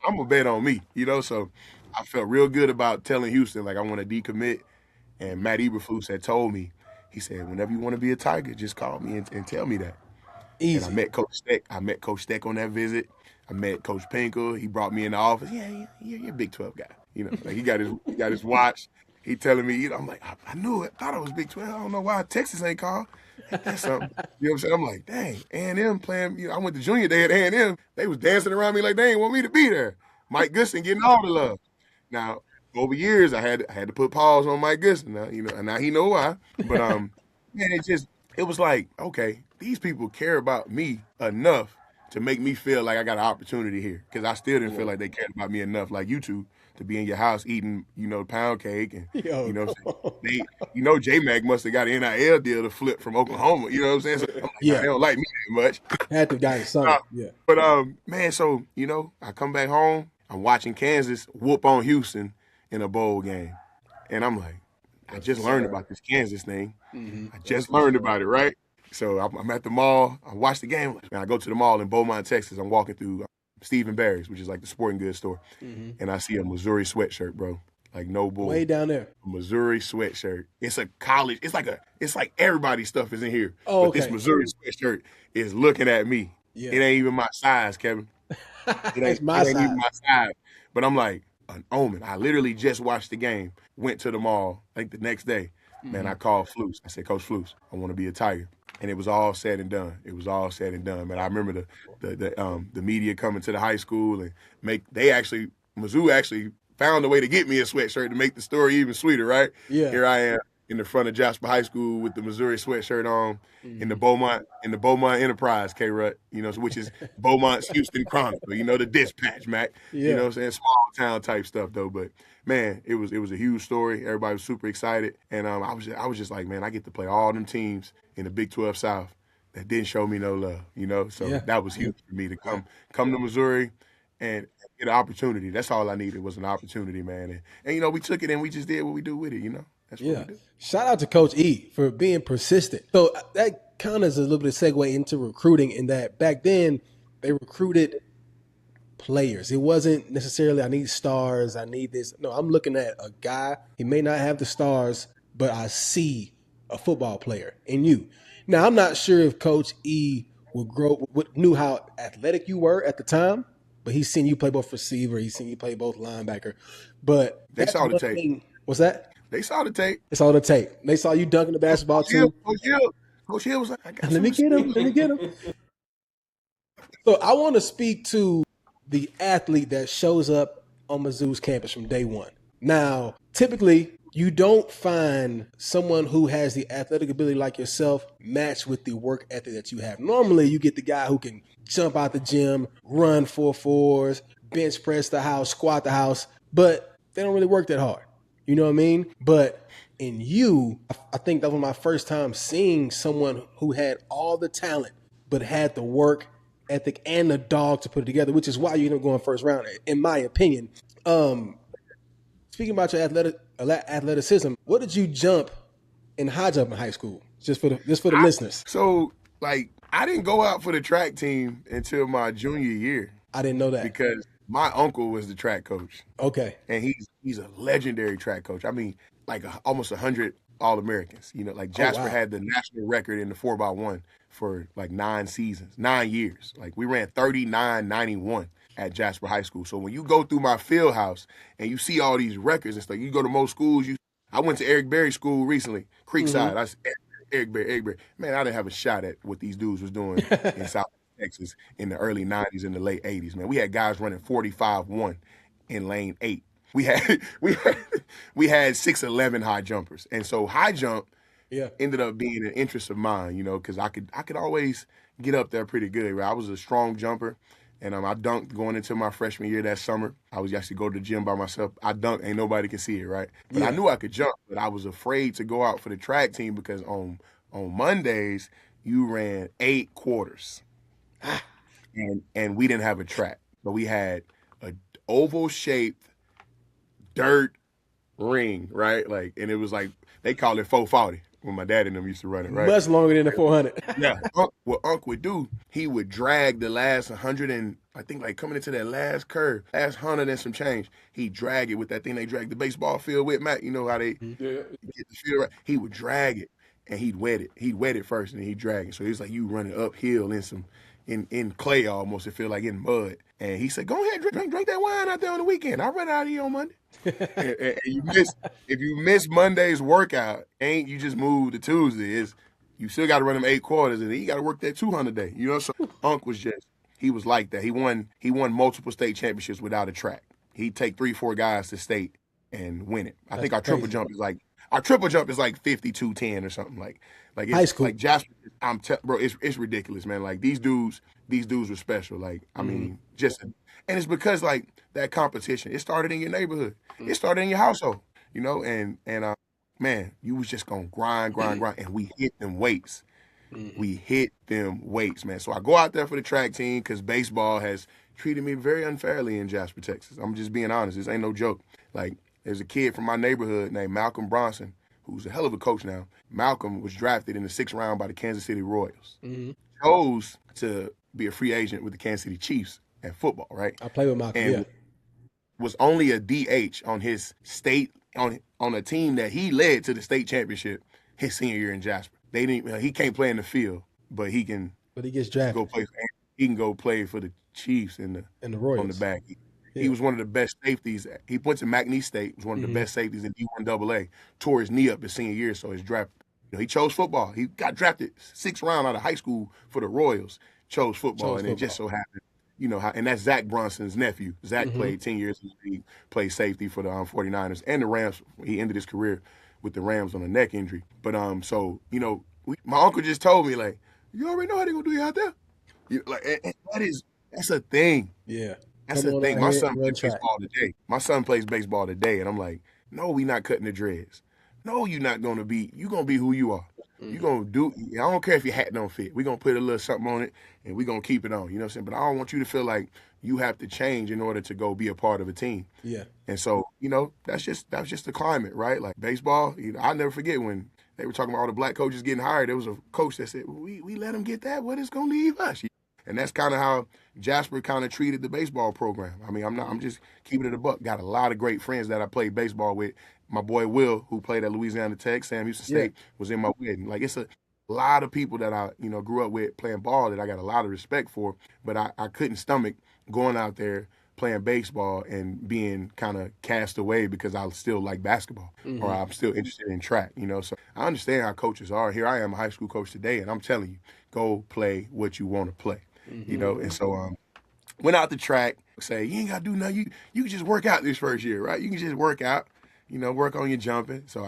I'm gonna bet on me, So I felt real good about telling Houston like I want to decommit. And Matt Eberflus had told me, he said, whenever you want to be a Tiger, just call me and tell me that. Easy. And I met Coach Steck on that visit. I met Coach Pinkel. He brought me in the office. Yeah, you're a Big 12 guy. Like he got his watch. He telling me, I'm like, I knew it. Thought I was Big 12. I don't know why Texas ain't called. That's something. You know what I'm saying? I'm like, dang, A&M playing. I went to junior day at A&M. They was dancing around me like they didn't want me to be there. Mike Goodson getting all the love. Now, over years, I had to put pause on Mike Goodson. Now, and now he know why. But man, it was like, okay, these people care about me enough to make me feel like I got an opportunity here. Because I still didn't feel like they cared about me enough, like you two, to be in your house eating, pound cake. And, J-Mac must have got an NIL deal to flip from Oklahoma. You know what I'm saying? So I'm like, they don't like me that much. Had to got something, yeah. But, man, so, I come back home. I'm watching Kansas whoop on Houston in a bowl game. And I'm like, I just learned about this Kansas thing. I just learned about it, right? So I'm at the mall. I watch the game. And I go to the mall in Beaumont, Texas. I'm walking through Stephen Barry's, which is like the sporting goods store. And I see a Missouri sweatshirt, bro. Like no bull. Way down there. A Missouri sweatshirt. It's a college. It's like everybody's stuff is in here. Oh, but this Missouri sweatshirt is looking at me. Yeah. It ain't even my size, Kevin. It ain't even my size. But I'm like, an omen. I literally just watched the game, went to the mall, like the next day. Man, I called Flus. I said, Coach Flus, I want to be a Tiger. And it was all said and done. Man, I remember the media coming to the high school and Mizzou actually found a way to get me a sweatshirt to make the story even sweeter, right? Yeah. Here I am in the front of Jasper High School with the Missouri sweatshirt on in the Beaumont Enterprise, K-Rut, which is Beaumont's Houston Chronicle, the Dispatch, Mac. Yeah. You know what I'm saying? Small town type stuff though. But man, it was a huge story. Everybody was super excited. And I was just like, man, I get to play all them teams in the Big 12 South that didn't show me no love, So that was huge for me to come to Missouri and get an opportunity. That's all I needed was an opportunity, man. And we took it and we just did what we do with it, That's what we do. Shout out to Coach E for being persistent. So that kind of is a little bit of segue into recruiting in that back then they recruited players. It wasn't necessarily I need stars, I need this. No, I'm looking at a guy. He may not have the stars, but I see a football player in you. Now, I'm not sure if Coach E knew how athletic you were at the time, but he's seen you play both receiver, he's seen you play both linebacker. But they saw the tape. What's that? They saw the tape. They saw the tape. They saw you dunking the basketball too. Coach Hill was like, let me get him. So I want to speak to the athlete that shows up on Mizzou's campus from day one. Now, typically, you don't find someone who has the athletic ability like yourself matched with the work ethic that you have. Normally, you get the guy who can jump out the gym, run 4 4s, bench press the house, squat the house, but they don't really work that hard. You know what I mean? But in you, I think that was my first time seeing someone who had all the talent, but had the work ethic and the dog to put it together, which is why you end up going first round, in my opinion. Speaking about your athleticism, what did you jump in high jump in high school? Just for the listeners. So, like, I didn't go out for the track team until my junior year. I didn't know that. Because my uncle was the track coach. Okay. And he's a legendary track coach. I mean, like almost 100 All-Americans. You know, like Jasper had the national record in the 4x1 for like 9 years. Like we ran 39.91 at Jasper High School. So when you go through my field house and you see all these records and stuff, you go to most schools. I went to Eric Berry School recently, Creekside. I said, Eric Berry. Man, I didn't have a shot at what these dudes was doing in South Texas in the early 90s and the late 80s. Man, we had guys running 45-1 in lane 8. We had 6'11" high jumpers. And so high jump ended up being an interest of mine, you know, because I could always get up there pretty good. Right? I was a strong jumper. And I dunked going into my freshman year that summer. I was actually go to the gym by myself. I dunked, ain't nobody can see it, right? But I knew I could jump, but I was afraid to go out for the track team because on Mondays, you ran 8 quarters. And we didn't have a track, but we had an oval-shaped dirt ring, right? Like, and it was like, they call it 440. When my dad and them used to run it, right? Much longer than the 400. Yeah. What Unc would do, he would drag the last 100 and I think like coming into that last curve, last 100 and some change, he'd drag it with that thing they drag the baseball field with, Matt. You know how they get the field right? He would drag it and he'd wet it. He'd wet it first and then he'd drag it. So it's like you running uphill in clay almost, it feel like in mud. And he said, go ahead, drink that wine out there on the weekend. I'll run out of here on Monday. and if you miss Monday's workout, you just move to Tuesday. You still got to run them 8 quarters, and then you got to work that 200 day. You know, so Unc he was like that. He won multiple state championships without a track. He'd take 3-4 guys to state and win it. I think our triple jump is like 52-10 or something like it's high school. Like Jasper. Bro, it's ridiculous, man. Like these dudes were special. Like I mean, and it's because like that competition. It started in your neighborhood. It started in your household. You know, and man, you was just gonna grind, and we hit them weights. We hit them weights, man. So I go out there for the track team because baseball has treated me very unfairly in Jasper, Texas. I'm just being honest. This ain't no joke. Like there's a kid from my neighborhood named Malcolm Bronson, who's a hell of a coach now. Malcolm was drafted in the 6th round by the Kansas City Royals. Chose to be a free agent with the Kansas City Chiefs at football, right? I play with Malcolm, and was only a DH on his state, on a team that he led to the state championship his senior year in Jasper. He can't play in the field, but he gets drafted. He can go play for the Chiefs and the Royals on the back. He was one of the best safeties. He went to McNeese State, was one of the best safeties in D1AA. Tore his knee up his senior year, so his draft. He chose football. He got drafted 6th round out of high school for the Royals. Chose football, and it just so happened, you know, and that's Zach Bronson's nephew. Zach played 10 years in the league, played safety for the 49ers and the Rams. He ended his career with the Rams on a neck injury. But so, you know, my uncle just told me, like, you already know how they're gonna do you out there. And that's a thing. Yeah. That's the thing. My son plays baseball today. My son plays baseball today, and I'm like, no, we not cutting the dreads. No, you're not gonna be. You gonna be who you are. You gonna do. I don't care if your hat don't fit. We gonna put a little something on it, and we gonna keep it on. You know what I'm saying? But I don't want you to feel like you have to change in order to go be a part of a team. Yeah. And so, you know, that's just the climate, right? Like baseball. You know, I'll never forget when they were talking about all the black coaches getting hired. There was a coach that said, "We let them get that. What is gonna leave us?" And that's kind of how Jasper kind of treated the baseball program. I mean, I'm just keeping it a buck. Got a lot of great friends that I played baseball with. My boy Will, who played at Louisiana Tech, Sam Houston State, was in my wedding. Like, it's a lot of people that I, you know, grew up with playing ball that I got a lot of respect for, but I couldn't stomach going out there playing baseball and being kind of cast away because I still like basketball or I'm still interested in track, you know. So I understand how coaches are. Here I am, a high school coach today, and I'm telling you, go play what you want to play. You know, and so went out the track, say, you ain't got to do nothing. You can just work out this first year, right? You can just work out. work on your jumping. So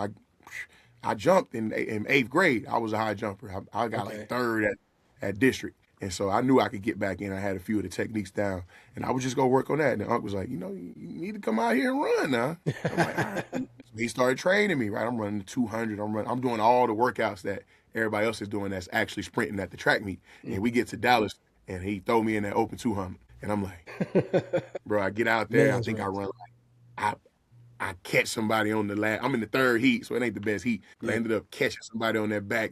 I jumped in 8th grade. I was a high jumper. I got like 3rd at district. And so I knew I could get back in. I had a few of the techniques down. And I would just go work on that. And the uncle was like, you need to come out here and run now. I'm like, all right. So he started training me, right? I'm running the 200. I'm doing all the workouts that everybody else is doing that's actually sprinting at the track meet. And we get to Dallas, and he throw me in that open 200. And I'm like, bro, I get out there. I think I run like, I catch somebody on the last. I'm in the 3rd heat, so it ain't the best heat. But I ended up catching somebody on that back.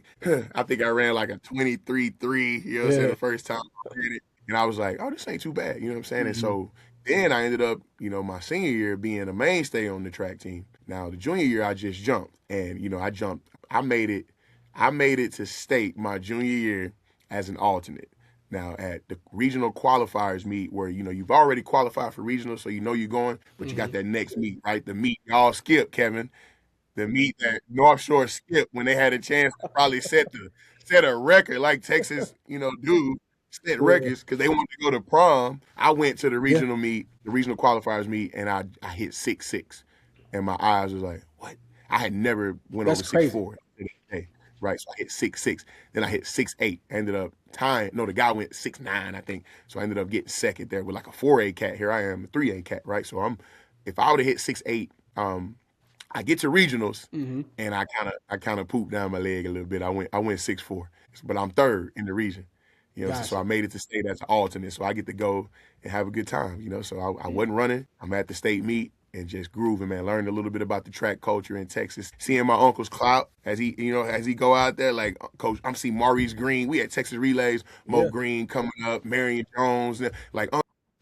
I think I ran like a 23.3, you know what I'm saying, the first time I did it. And I was like, oh, this ain't too bad, you know what I'm saying? And so then I ended up, my senior year being a mainstay on the track team. Now, the junior year, I just jumped. And, I jumped. I made it to state my junior year as an alternate. Now, at the regional qualifiers meet where, you've already qualified for regional, so you're going, but you got that next meet, right? The meet y'all skip, Kevin. The meet that North Shore skipped when they had a chance to probably set a record like Texas, do, set records because they wanted to go to prom. I went to the regional meet, the regional qualifiers meet, and I hit 6'6". And my eyes was like, what? I had never went over 6'4". Right, so I hit 6'6". Then I hit 6'8". Ended up tying. No, the guy went 6'9", I think. So I ended up getting second there with like a 4A cat. Here I am, a 3A cat, right? So if I would have hit 6'8", I get to regionals, and I kind of pooped down my leg a little bit. I went 6'4", but I'm 3rd in the region. So I made it to state as an alternate. So I get to go and have a good time. So I wasn't running. I'm at the state meet. And just grooving, man. Learned a little bit about the track culture in Texas. Seeing my uncle's clout as he go out there, like, Coach, I'm seeing Maurice Green. We had Texas Relays, Mo Green coming up, Marion Jones. Like,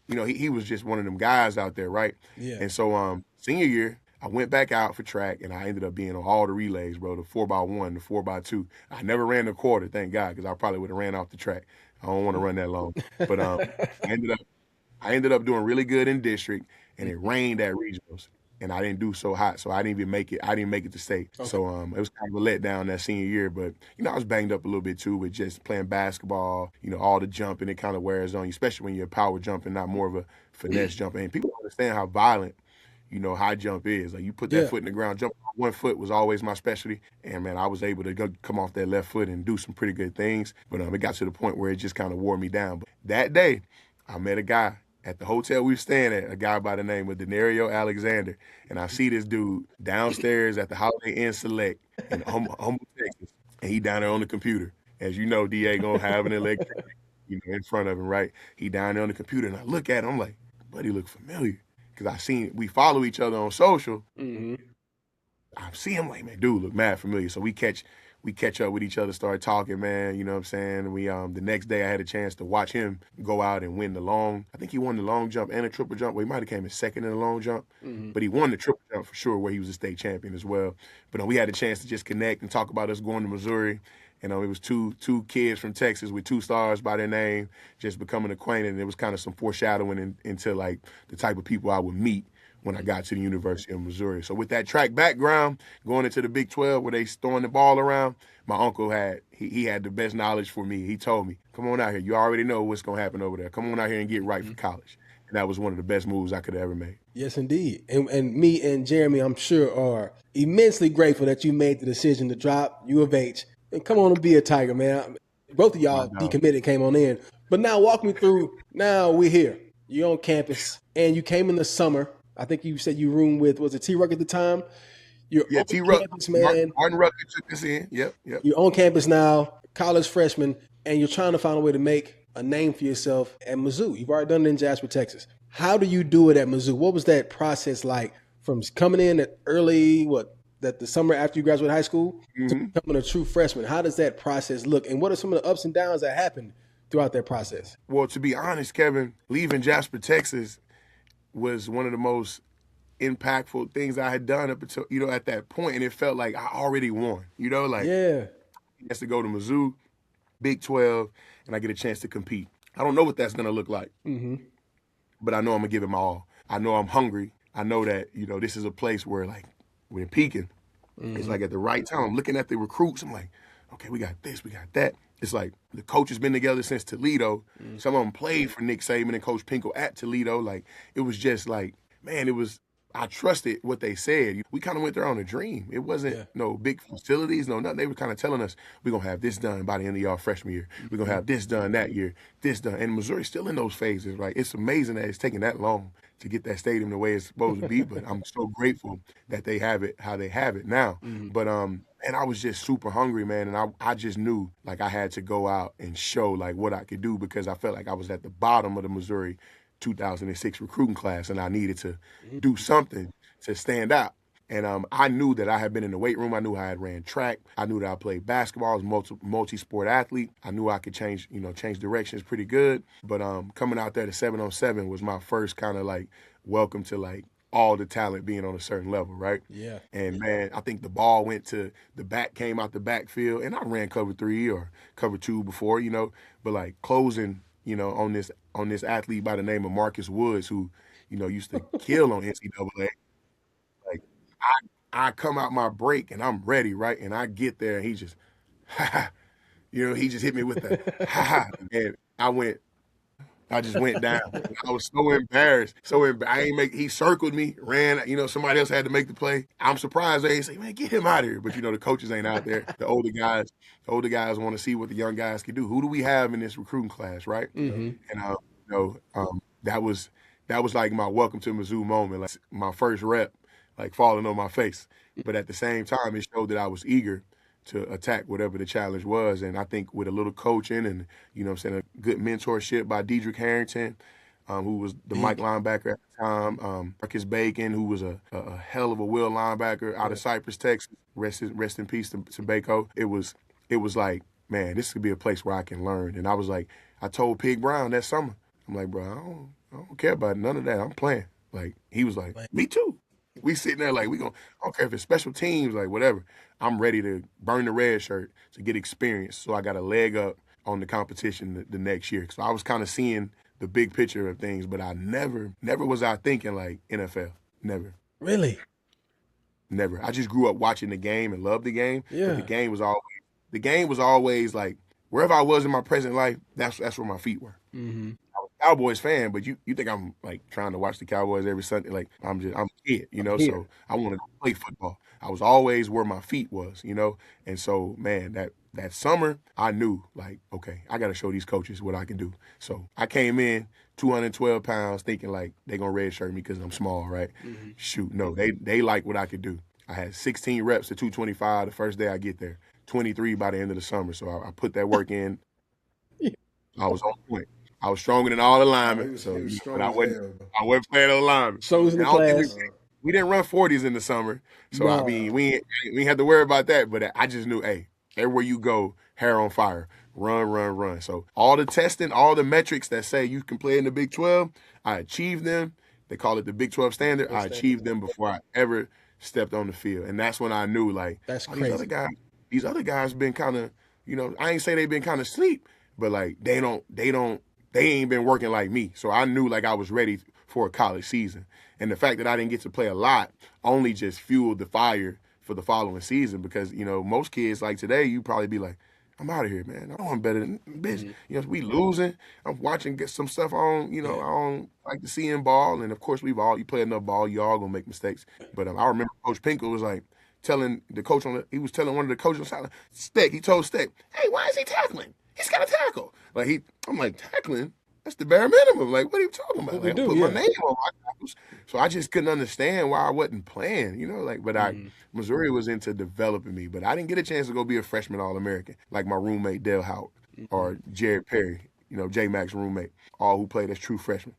he was just one of them guys out there, right? Yeah. And so senior year, I went back out for track, and I ended up being on all the relays, bro, the 4x1, the 4x2. I never ran the quarter, thank God, because I probably would have ran off the track. I don't want to run that long. But I ended up doing really good in district, and it rained at regionals, and I didn't do so hot, so I didn't even make it. I didn't make it to state. Okay. So it was kind of a letdown that senior year, but I was banged up a little bit too with just playing basketball. All the jumping, it kind of wears on you, especially when you're power jumping, not more of a finesse jumping. And people don't understand how violent, high jump is. Like, you put that foot in the ground, jump on one foot was always my specialty, and man, I was able to come off that left foot and do some pretty good things. But it got to the point where it just kind of wore me down. But that day, I met a guy at the hotel we were staying at, a guy by the name of Denario Alexander. And I see this dude downstairs at the Holiday Inn Select in Humble, Texas. And he down there on the computer. As you know, DA gonna have an electric in front of him, right? He down there on the computer, and I look at him, I'm like, buddy, look familiar. Because we follow each other on social. I see him like, man, dude, look mad familiar. So we catch up with each other, start talking, man, you know what I'm saying? We the next day I had a chance to watch him go out and win the long. I think he won the long jump and a triple jump. Well, he might have came in second in the long jump, but he won the triple jump for sure, where he was a state champion as well. But we had a chance to just connect and talk about us going to Missouri. It was two kids from Texas with 2 stars by their name, just becoming acquainted. And it was kind of some foreshadowing into like the type of people I would meet when I got to the University of Missouri. So with that track background, going into the Big 12 where they throwing the ball around, my uncle had the best knowledge for me. He told me, come on out here. You already know what's going to happen over there. Come on out here and get right for college. And that was one of the best moves I could have ever made. Yes, indeed. And me and Jeremy, I'm sure, are immensely grateful that you made the decision to drop U of H and come on and be a Tiger, man. Both of y'all decommitted, came on in. But now walk me through, now we're here. You're on campus, and you came in the summer. I think you said you roomed with, was it T-Ruck at the time? You're on campus, man. Martin Rucker took us in. Yep. You're on campus now, college freshman, and you're trying to find a way to make a name for yourself at Mizzou. You've already done it in Jasper, Texas. How do you do it at Mizzou? What was that process like from coming in at the summer after you graduated high school to becoming a true freshman? How does that process look? And what are some of the ups and downs that happened throughout that process? Well, to be honest, Kevin, leaving Jasper, Texas was one of the most impactful things I had done up until, at that point. And it felt like I already won, I get to go to Mizzou, Big 12, and I get a chance to compete. I don't know what that's going to look like, but I know I'm going to give it my all. I know I'm hungry. I know that, this is a place where, like, we're peaking. It's like at the right time. I'm looking at the recruits. I'm like, okay, we got this, we got that. It's like the coach has been together since Toledo. Some of them played for Nick Saban and Coach Pinkel at Toledo. Like, it was just like, man, I trusted what they said. We kind of went there on a dream. It wasn't no big facilities, no nothing. They were kind of telling us, we're going to have this done by the end of y'all freshman year. We're going to have this done that year, this done. And Missouri's still in those phases. Like, it's amazing that it's taking that long to get that stadium the way it's supposed to be. But I'm so grateful that they have it how they have it now. But and I was just super hungry, man. And I just knew, like, I had to go out and show, like, what I could do, because I felt like I was at the bottom of the Missouri 2006 recruiting class, and I needed to do something to stand out. And I knew that I had been in the weight room. I knew I had ran track. I knew that I played basketball. I was multi-sport athlete. I knew I could change directions pretty good. But coming out there to 7-on-7 was my first kind of like welcome to like all the talent being on a certain level, right? Yeah. And man, I think the ball went to the back, came out the backfield, and I ran cover 3 or cover 2 before, but like closing, on this athlete by the name of Marcus Woods, who, used to kill on NCAA. Like I come out my break and I'm ready, right? And I get there and he just, he just hit me with the and I just went down. I was so embarrassed. He circled me, ran, somebody else had to make the play. I'm surprised they say, man, get him out of here. But the coaches ain't out there. The older guys want to see what the young guys can do. Who do we have in this recruiting class, right? And that was like my welcome to Mizzou moment, like my first rep, like falling on my face. But at the same time, it showed that I was eager to attack whatever the challenge was. And I think with a little coaching and, a good mentorship by Dedrick Harrington, who was the Mike linebacker at the time, Marcus Bacon, who was a hell of a will linebacker out of Cypress, Texas. Rest in peace to Baco. It was like, man, this could be a place where I can learn. And I was like, I told Pig Brown that summer, I'm like, bro, I don't care about none of that. I'm playing. Like, he was like, me too. We sitting there like, I don't care if it's special teams, like whatever. I'm ready to burn the red shirt to get experience, so I got a leg up on the competition the next year. So I was kind of seeing the big picture of things, but I never was I thinking like NFL. Never. Really? Never. I just grew up watching the game and loved the game. Yeah. But the game was always like, wherever I was in my present life, that's where my feet were. Mm-hmm. I was a Cowboys fan, but you think I'm like trying to watch the Cowboys every Sunday? Like I'm a kid, so I wanted to play football. I was always where my feet was, and so man, that summer I knew like, okay, I got to show these coaches what I can do. So I came in 212 pounds thinking like they're gonna redshirt me because I'm small, right? Mm-hmm. Shoot, no, they like what I could do. I had 16 reps to 225 the first day I get there, 23 by the end of the summer. So I put that work in. I was on point. I was stronger than all the linemen, but I wasn't playing on linemen. So was the class. We didn't run 40s in the summer, so I mean, we had to worry about that. But I just knew, hey, everywhere you go, hair on fire, run. So all the testing, all the metrics that say you can play in the Big 12, I achieved them. They call it the Big 12 standard. I achieved them before I ever stepped on the field, and that's when I knew, like, that's crazy. These other guys been kind of, I ain't say they've been kind of sleep, but like they ain't been working like me. So I knew like I was ready for a college season. And the fact that I didn't get to play a lot only just fueled the fire for the following season, because, most kids like today, you probably be like, I'm out of here, man. I know I'm better than bitch. Mm-hmm. We losing. I'm watching, get some stuff on, I don't like to see in ball. And of course you play enough ball, you all gonna make mistakes. But I remember Coach Pinkel was like telling the coach he was telling one of the coaches on the sideline, Steck, he told Steck, hey, why is he tackling? He's got to tackle. Like I'm like, tackling? That's the bare minimum. Like, what are you talking about? Like, put my name on my tackles. So I just couldn't understand why I wasn't playing, but Missouri was into developing me. But I didn't get a chance to go be a freshman All-American like my roommate Dale Howard or Jared Perry, J-Mac's roommate, all who played as true freshmen.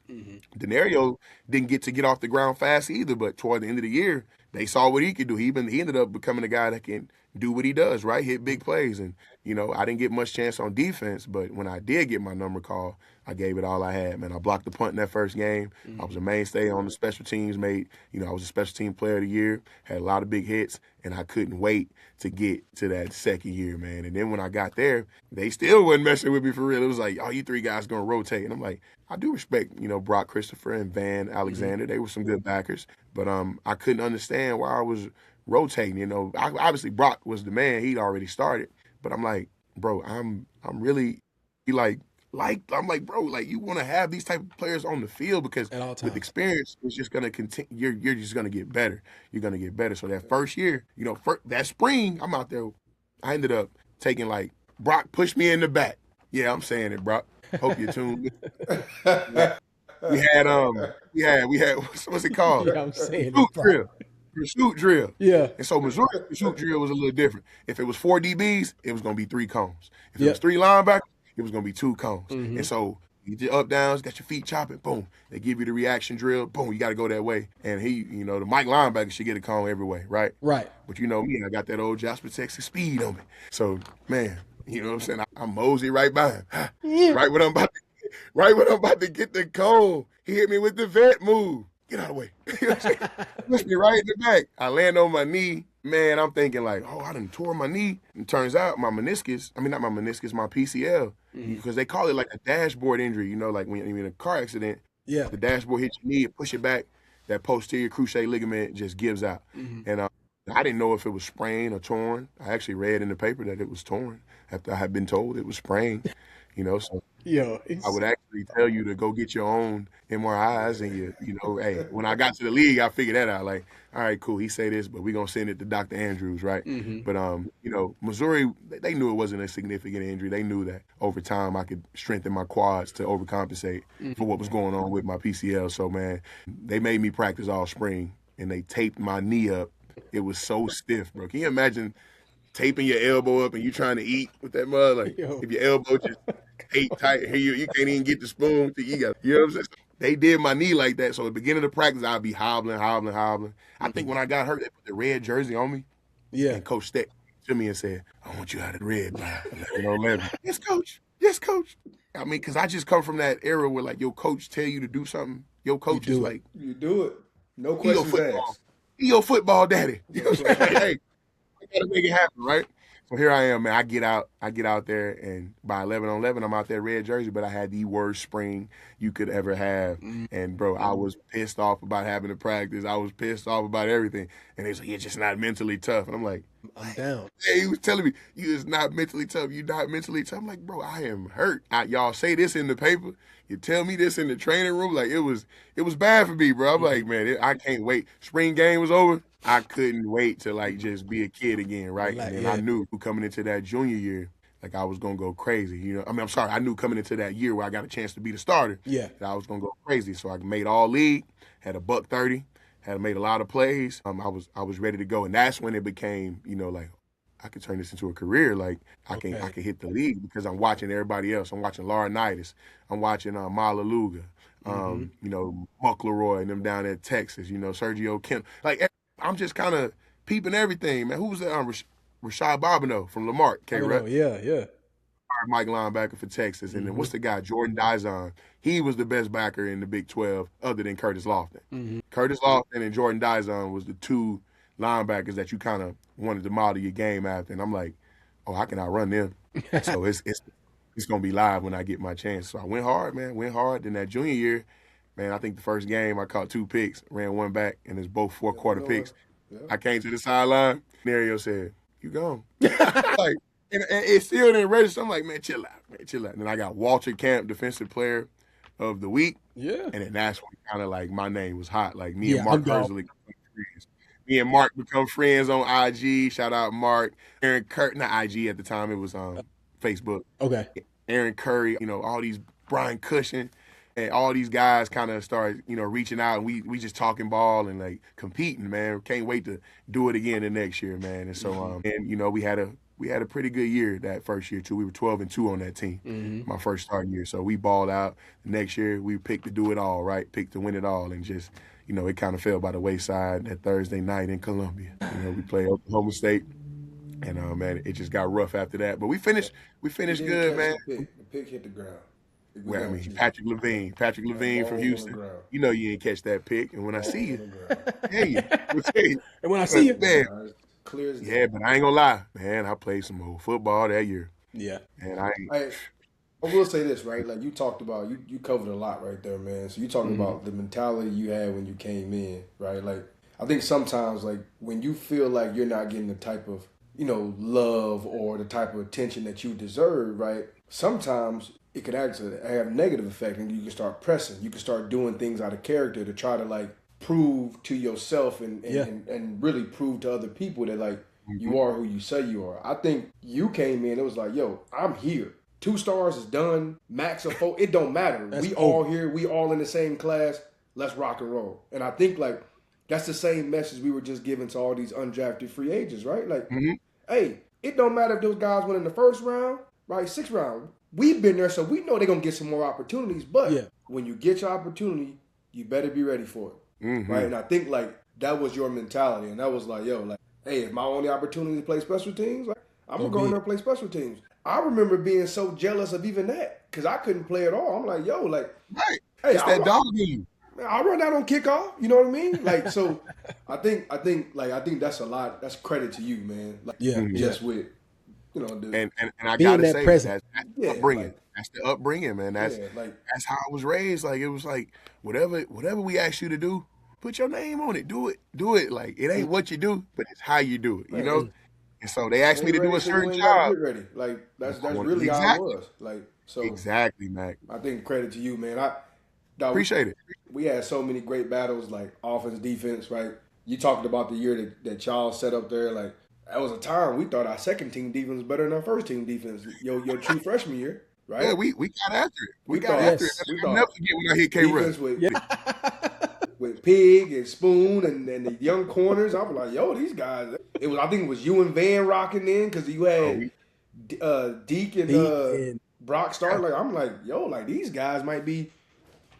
Denario didn't get off the ground fast either, but toward the end of the year, they saw what he could do. He ended up becoming a guy that can do what he does, right? Hit big plays. And, I didn't get much chance on defense, but when I did get my number called, I gave it all I had, man. I blocked the punt in that first game. I was a mainstay on the special teams, I was a special team player of the year, had a lot of big hits, and I couldn't wait to get to that second year, man. And then when I got there, they still wasn't messing with me for real. It was like, oh, you three guys going to rotate. And I'm like, I do respect, Brock Christopher and Van Alexander. They were some good backers. But I couldn't understand why I was rotating, Obviously, Brock was the man. He'd already started. But I'm like, bro, I'm really – he like, I'm like, bro, like you want to have these type of players on the field because At all with times. experience, it's just gonna continue. You're just gonna get better. You're gonna get better. So that first year, that spring, I'm out there. I ended up taking like Brock pushed me in the back. Yeah, I'm saying it, Brock. Hope you're tuned. We had what's it called? Yeah, I'm saying Pursuit it, bro. drill. Pursuit drill. Yeah. And so Missouri pursuit drill was a little different. If it was 4 DBs, it was gonna be 3 cones. If it was Yep. 3 linebackers, it was gonna be 2 cones. Mm-hmm. And so you get your up downs, got your feet chopping, boom. They give you the reaction drill, boom, you gotta go that way. And the Mike linebacker should get a cone every way, right? Right. But you know me, I got that old Jasper, Texas speed on me. So, man, you know what I'm saying? I mosey right by him. Yeah. Right when I'm about to get the cone, he hit me with the vet move. Get out of the way. You know what I'm saying? Pushed me right in the back. I land on my knee. Man, I'm thinking like, I done tore my knee. And turns out my meniscus, not my meniscus, my PCL, because they call it like a dashboard injury. Like when you're in a car accident, Yeah. the dashboard hits your knee, push it back, that posterior cruciate ligament just gives out. And I didn't know if it was sprained or torn. I actually read in the paper that it was torn after I had been told it was sprained. So Yo, I would actually tell you to go get your own MRIs and hey, when I got to the league, I figured that out. Like, all right, cool. He say this, but we're gonna send it to Dr. Andrews, right? But Missouri, they knew it wasn't a significant injury. They knew that over time I could strengthen my quads to overcompensate for what was going on with my PCL. So man, they made me practice all spring and they taped my knee up. It was so stiff, bro. Can you imagine taping your elbow up and you trying to eat with that mud? Like if your elbow just ate tight, you can't even get the spoon. You know what I'm saying? They did my knee like that. So at the beginning of the practice, I'd be hobbling. I think when I got hurt, they put the red jersey on me. Yeah. And Coach stepped to me and said, I want you out of the red by 11. Yes, Coach. Yes, Coach. Because I just come from that era where like your coach tell you to do something. Your coach is like, you do it. No questions asked. He your football daddy. You know what I'm saying? Hey, I gotta make it happen, right? So here I am, man. I get out there, and by 11 on 11, I'm out there red jersey, but I had the worst spring you could ever have. And, bro, I was pissed off about having to practice. I was pissed off about everything. And they was like, you're just not mentally tough. And I'm like, I'm down. Hey, he was telling me, you is not mentally tough. You not mentally tough. I'm like, bro, I am hurt. Y'all say this in the paper. You tell me this in the training room. Like, it was bad for me, bro. I'm like, man, I can't wait. Spring game was over. I couldn't wait to, like, just be a kid again, right? And then I knew coming into that junior year, like, I was going to go crazy. I'm sorry. I knew coming into that year where I got a chance to be the starter that I was going to go crazy. So I made all league, had a $130, had made a lot of plays. I was ready to go. And that's when it became, like, I could turn this into a career. Like, I can hit the league because I'm watching everybody else. I'm watching Laurinaitis. I'm watching Malaluga, Muckleroy and them down in Texas, Sergio Kent. Like, I'm just kind of peeping everything, man. Who was that? Rashad Bobineau from Lamar. Yeah. Mike linebacker for Texas. And then what's the guy? Jordan Dizon. He was the best backer in the Big 12 other than Curtis Lofton. Curtis Lofton and Jordan Dizon was the two linebackers that you kind of wanted to model your game after. And I'm like, I can outrun them. So it's going to be live when I get my chance. So I went hard, man. Then that junior year, man, I think the first game I caught 2 picks, ran one back, and it's both 4-quarter picks. Yeah. I came to the sideline. Mario said, you gone. Like, and it still didn't register. I'm like, man, chill out. And then I got Walter Camp, Defensive Player of the Week. Yeah. And then that's when kind of like my name was hot. Like me and Mark Hersley become friends. Me and Mark become friends on IG. Shout out Mark. Aaron Curry, not IG at the time. It was Facebook. Okay. Aaron Curry, all these Brian Cushion. And all these guys kind of started, reaching out, and we just talking ball and like competing, man. Can't wait to do it again the next year, man. And so, we had a pretty good year that first year too. We were 12-2 on that team, my first starting year. So we balled out. The next year we picked to do it all, right? Picked to win it all, and just, it kind of fell by the wayside that Thursday night in Columbia. We played Oklahoma State, and man, it just got rough after that. But we finished good, man. The pick hit the ground. Well, Patrick Levine from Houston. You didn't catch that pick. And when I see you, And when I see you, man, clear as day. But I ain't gonna lie, man. I played some old football that year. Yeah. And I will say this, right? Like you talked about, you covered a lot right there, man. So you talking about the mentality you had when you came in, right? Like I think sometimes, like when you feel like you're not getting the type of love or the type of attention that you deserve, right? Sometimes it could actually have a negative effect, and you can start pressing. You can start doing things out of character to try to like prove to yourself and really prove to other people that like you are who you say you are. I think you came in, it was like, yo, I'm here. 2 stars is done, max of 4, it don't matter. We all here, we all in the same class, let's rock and roll. And I think like that's the same message we were just giving to all these undrafted free agents, right? Like, hey, it don't matter if those guys went in the first round, right? 6th round. We've been there, so we know they're gonna get some more opportunities. But when you get your opportunity, you better be ready for it, right? And I think like that was your mentality, and that was like, yo, like, hey, if my only opportunity to play special teams, like, I'm gonna go in there and play special teams. I remember being so jealous of even that because I couldn't play at all. I'm like, yo, like, Right. Hey, It's that dog game. I run out on kickoff. You know what I mean? Like, so I think that's a lot. That's credit to you, man. Like, just with, you know, And I being gotta that say present. that's the upbringing. like, That's the upbringing, man. That's like, that's how I was raised. Like it was like whatever we ask you to do, put your name on it. Do it. Like it ain't what you do, but it's how you do it. You know. And so they asked me to do a certain job. Get ready. Like that's really how it was. Like so. Exactly, Mac. I think credit to you, man. Appreciate it. We had so many great battles, like offense, defense, right? You talked about the year that y'all set up there. Like that was a time we thought our second team defense was better than our first team defense. Your true freshman year, right? Yeah, we got after it. We got after it. I'll never forget when I hit K. Russ. With Pig and Spoon and the young corners. I was like, yo, these guys. I think it was you and Van rocking in because you had Deke and Brock start. Like I'm like, yo, like these guys might be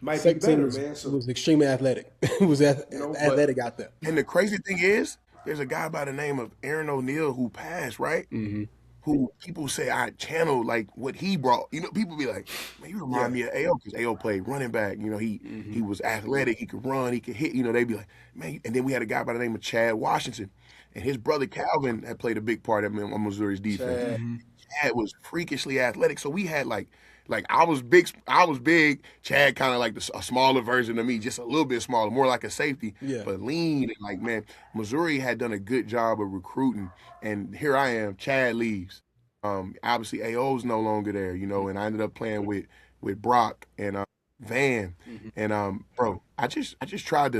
better, man. So it was extremely athletic. It was athletic out there. And the crazy thing is, there's a guy by the name of Aaron O'Neal who passed, right? Mm-hmm. Who people say I channeled like what he brought. You know, people be like, man, you remind me of A.O. because A.O. played running back. You know, he was athletic, he could run, he could hit. You know, they be like, man. And then we had a guy by the name of Chad Washington, and his brother Calvin had played a big part of Missouri's defense. Chad was freakishly athletic, so we had like I was big. Chad kind of like a smaller version of me, just a little bit smaller, more like a safety, but lean. And like, man, Missouri had done a good job of recruiting. And here I am, Chad leaves. Obviously, A.O.'s no longer there, you know, and I ended up playing with Brock and Van. And bro, I just tried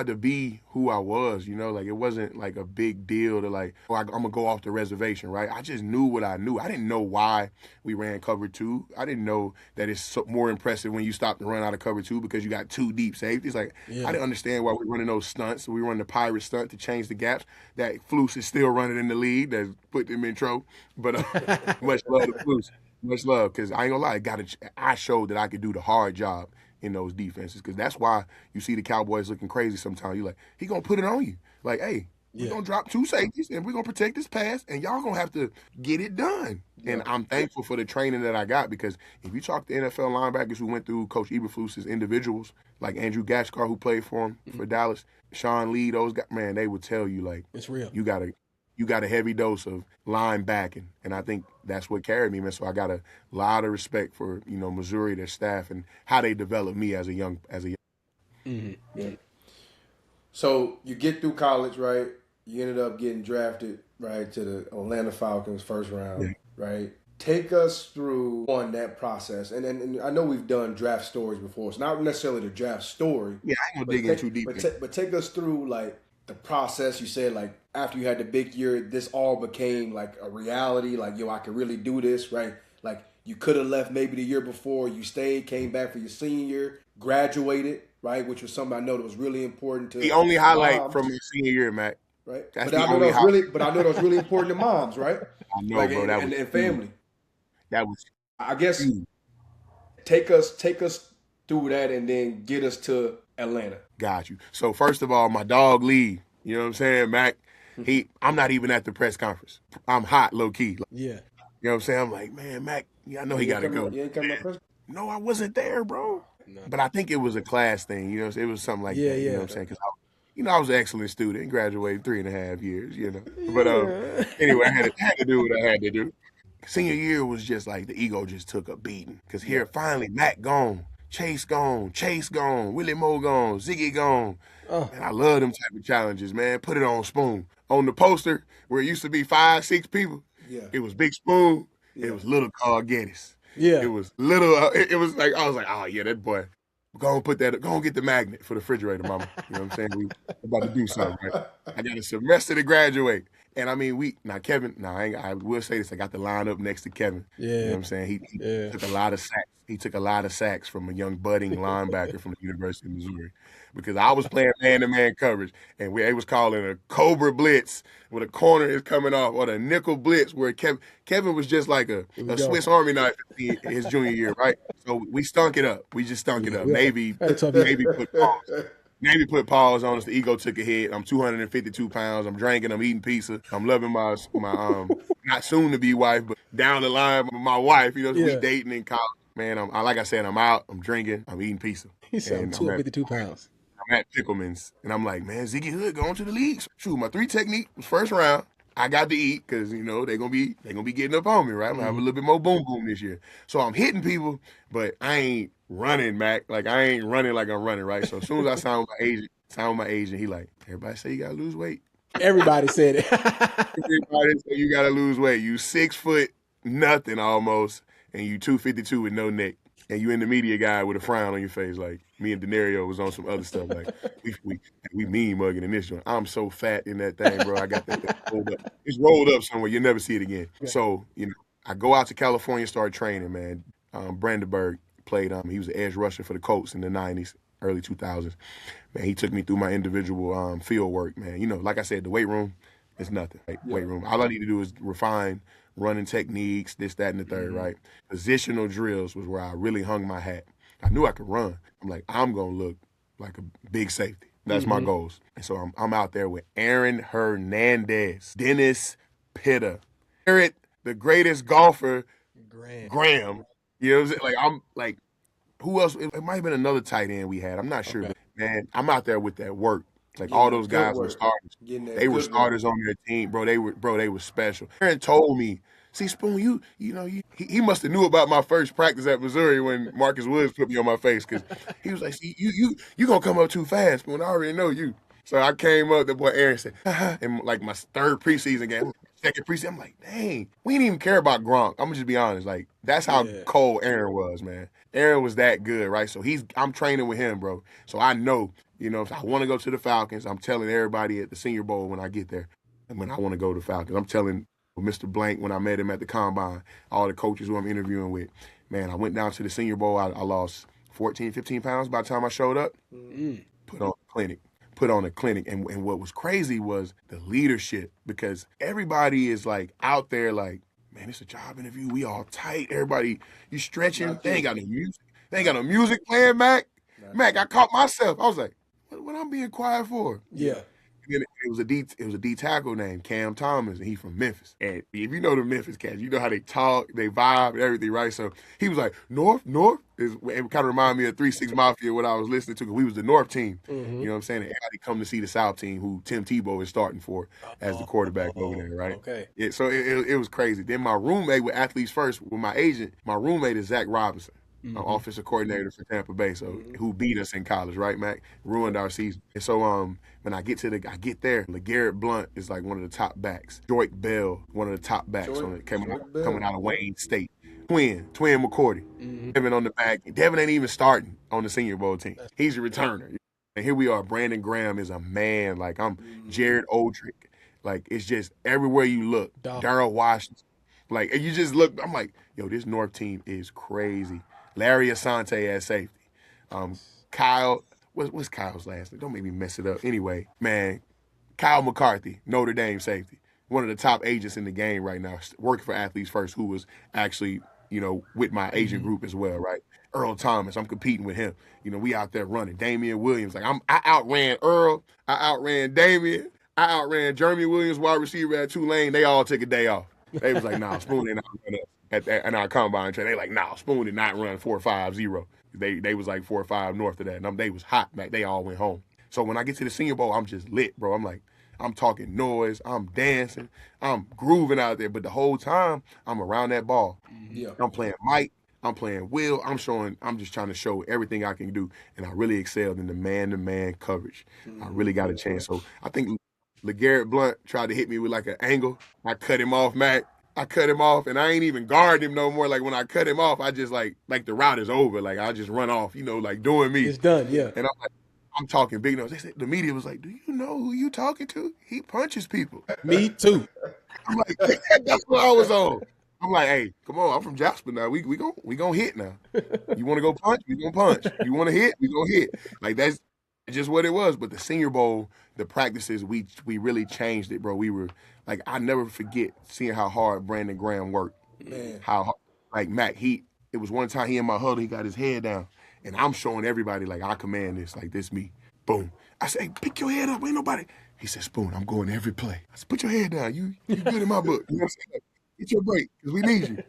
to be who I was, you know, like it wasn't like a big deal to like, oh, I'm gonna go off the reservation, right? I just knew what I knew. I didn't know why we ran cover 2. I didn't know that it's more impressive when you stop to run out of cover 2 because you got 2 deep safeties. Like I didn't understand why we're running those stunts. We run the pirate stunt to change the gaps. That Flus is still running in the league. That put them in trouble. But much love to Flus. Much love, because I ain't gonna lie, I showed that I could do the hard job in those defenses, because that's why you see the Cowboys looking crazy sometimes. You're like, he gonna put it on you. Like, hey, we're gonna drop 2 safeties and we're gonna protect this pass, and y'all gonna have to get it done. And I'm thankful for the training that I got, because if you talk to NFL linebackers who went through Coach Eberflus's individuals, like Andrew Gashkar, who played for him for Dallas, Sean Lee, those guys, man, they would tell you like, it's real. You got a heavy dose of linebacking, and I think that's what carried me, man. So I got a lot of respect for, you know, Missouri, their staff, and how they developed me as a young. So you get through college, right? You ended up getting drafted, right, to the Atlanta Falcons first round, right? Take us through on that process, and I know we've done draft stories before. It's not necessarily the draft story. Yeah, I ain't gonna dig in too deep. But take us through like the process. You said like after you had the big year, this all became like a reality. Like, yo, I could really do this, right? Like you could have left maybe the year before. You stayed, came back for your senior year, graduated, right? Which was something I know that was really important to the only highlight moms, from your senior year, Mac. Right? That's But I know that was really important to moms, right? I know, like, bro. And family. That was. I guess take us through that and then get us to Atlanta. Got you. So first of all, my dog Lee, you know what I'm saying, Mac? I'm not even at the press conference. I'm hot, low key. Yeah. You know what I'm saying? I'm like, man, Mac, I know he got to go. You ain't coming to press? No, I wasn't there, bro. No. But I think it was a class thing. You know, it was something like that. You know what I'm saying? Because I was an excellent student, graduated 3.5 years. You know, but anyway, I had to do what I had to do. Senior year was just like the ego just took a beating, because here finally Mac gone, Chase gone, Willie Moe gone, Ziggy gone. And I love them type of challenges, man. Put it on Spoon. On the poster where it used to be 5, 6 people, it was Big Spoon, it was little Carl Geddes. It was little. It was like I was like, oh yeah, that boy. Go and get the magnet for the refrigerator, mama. You know what I'm saying? We about to do something, right? I got a semester to graduate. And I mean, Kevin, I will say this, I got the line up next to Kevin. Yeah. You know what I'm saying? He took a lot of sacks. He took a lot of sacks from a young budding linebacker from the University of Missouri. Because I was playing man-to-man coverage, and they was calling a Cobra Blitz where the corner is coming off, or the nickel blitz where Kevin was just like a Swiss Army knife his junior year, right? So we stunk it up. We just stunk it up. Navy put pause on us. The ego took a hit. I'm 252 pounds. I'm drinking. I'm eating pizza. I'm loving my not soon to be wife, but down the line, my wife. You know, we dating in college. Man, like I said, I'm out. I'm drinking. I'm eating pizza. He said I'm 252 pounds. I'm at Pickleman's, and I'm like, man, Ziggy Hood going to the league. Shoot, my 3 technique was first round. I got to eat because they're gonna be getting up on me, right? I'm gonna have a little bit more boom this year. So I'm hitting people, but I ain't running, Mac. Like I ain't running like I'm running, right? So as soon as I signed with my agent, he like, everybody say you gotta lose weight. Everybody said it. Everybody say you gotta lose weight. You 6 foot nothing almost, and you 252 with no neck. And you in the media guy with a frown on your face, like me and Denario was on some other stuff. Like we mean mugging in this joint. I'm so fat in that thing, bro. I got that thing rolled up. It's rolled up somewhere. You'll never see it again. Okay. So, I go out to California, start training, man. Brandenburg played, he was an edge rusher for the Colts in the 90s, early 2000s. Man, he took me through my individual field work, man. Like I said, the weight room is nothing. Right? Yeah. Weight room. All I need to do is refine running techniques, this, that, and the third, right? Positional drills was where I really hung my hat. I knew I could run. I'm like, I'm going to look like a big safety. That's my goals. And so I'm out there with Aaron Hernandez, Dennis Pitta, Garrett, the greatest golfer, Graham. You know what I'm saying? Like, I'm like, who else? It might have been another tight end we had. I'm not sure. But, man, I'm out there with that work. Like all those guys were starters. They were starters on their team, bro. They were special. Aaron told me, see, Spoon, he must have knew about my first practice at Missouri when Marcus Woods put me on my face because he was like, see, you gonna come up too fast, Spoon. I already know you. So I came up. The boy Aaron said, and like my third preseason game, second preseason, I'm like, dang, we didn't even care about Gronk. I'm gonna just be honest, like that's how cold Aaron was, man. Aaron was that good, right? So I'm training with him, bro. So I know. If I want to go to the Falcons, I'm telling everybody at the Senior Bowl when I get there. And when I want to go to the Falcons, I'm telling Mr. Blank when I met him at the Combine, all the coaches who I'm interviewing with. Man, I went down to the Senior Bowl. I lost 14, 15 pounds by the time I showed up. Put on a clinic. And what was crazy was the leadership because everybody is like out there like, man, it's a job interview. We all tight. Everybody, you stretching. They ain't got no music. They ain't got no music playing, Mac. Mac, I caught myself. I was like, what I'm being quiet for? Yeah. And then it was a D tackle named Cam Thomas, and he from Memphis. And if you know the Memphis cats, you know how they talk, they vibe, and everything, right? So he was like, North. It kind of reminded me of 3-6 Mafia, what I was listening to, because we was the North team. You know what I'm saying? And everybody come to see the South team, who Tim Tebow is starting for as the quarterback over there, right? Okay. Yeah, so it was crazy. Then my roommate with Athletes First, with my agent, my roommate is Zach Robinson. Offensive coordinator for Tampa Bay, so who beat us in college, right, Mac? Ruined our season. And so when I get there, LeGarrette Blount is like one of the top backs. Joik Bell, one of the top backs coming out of Wayne State. Twin McCourty. Devin on the back. Devin ain't even starting on the Senior Bowl team. He's a returner. And here we are. Brandon Graham is a man. Like I'm Jared Oldrick. Like it's just everywhere you look. Darrell Washington. Like and you just look. I'm like, yo, this North team is crazy. Larry Asante at safety. Kyle, what's Kyle's last name? Don't make me mess it up. Anyway, man, Kyle McCarthy, Notre Dame safety. One of the top agents in the game right now, working for Athletes First, who was actually, with my agent group as well, right? Earl Thomas, I'm competing with him. We out there running. Damian Williams, like I outran Earl, I outran Damian, I outran Jeremy Williams, wide receiver at Tulane. They all took a day off. They was like, nah, Spoon ain't not run up. At our combine train, they like, nah, Spoon did not run 4.50. They was like 4.5 north of that, and they was hot back. They all went home. So when I get to the Senior Bowl, I'm just lit, bro. I'm talking noise, I'm dancing, I'm grooving out there. But the whole time, I'm around that ball. Yeah. I'm playing Mike, I'm playing Will. I'm just trying to show everything I can do, and I really excelled in the man-to-man coverage. I really got a chance. So I think LeGarrette Blount tried to hit me with like an angle. I cut him off, Mac. I cut him off, and I ain't even guard him no more. Like when I cut him off, I just like the route is over. Like I just run off, like doing me. It's done, yeah. And I'm talking big nose. They said, the media was like, "Do you know who you talking to? He punches people." Me too. I'm like, that's what I was on. I'm like, hey, come on, I'm from Jasper now. We gonna hit now. You want to go punch? We gonna punch. You want to hit? We gonna hit. Like that's just what it was. But the Senior Bowl, the practices, we really changed it, bro. We were like, I never forget seeing how hard Brandon Graham worked. Man. How like Mac, it was one time he in my huddle, he got his head down, and I'm showing everybody like I command this, like this me. Boom. I said, hey, pick your head up. Ain't nobody. He said, Spoon, I'm going every play. I said, put your head down. You good in my book. You know what I'm saying? Get your break, because we need you.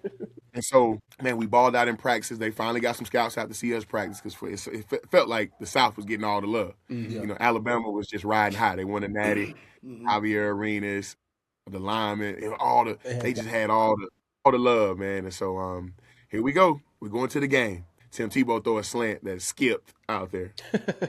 And so, man, we balled out in practices. They finally got some scouts out to see us practice because it felt like the South was getting all the love. Mm-hmm. Alabama was just riding high. They won the Natty, Javier Arenas, the linemen, and they just had all the love, man. And so, here we go. We're going to the game. Tim Tebow throw a slant that skipped out there.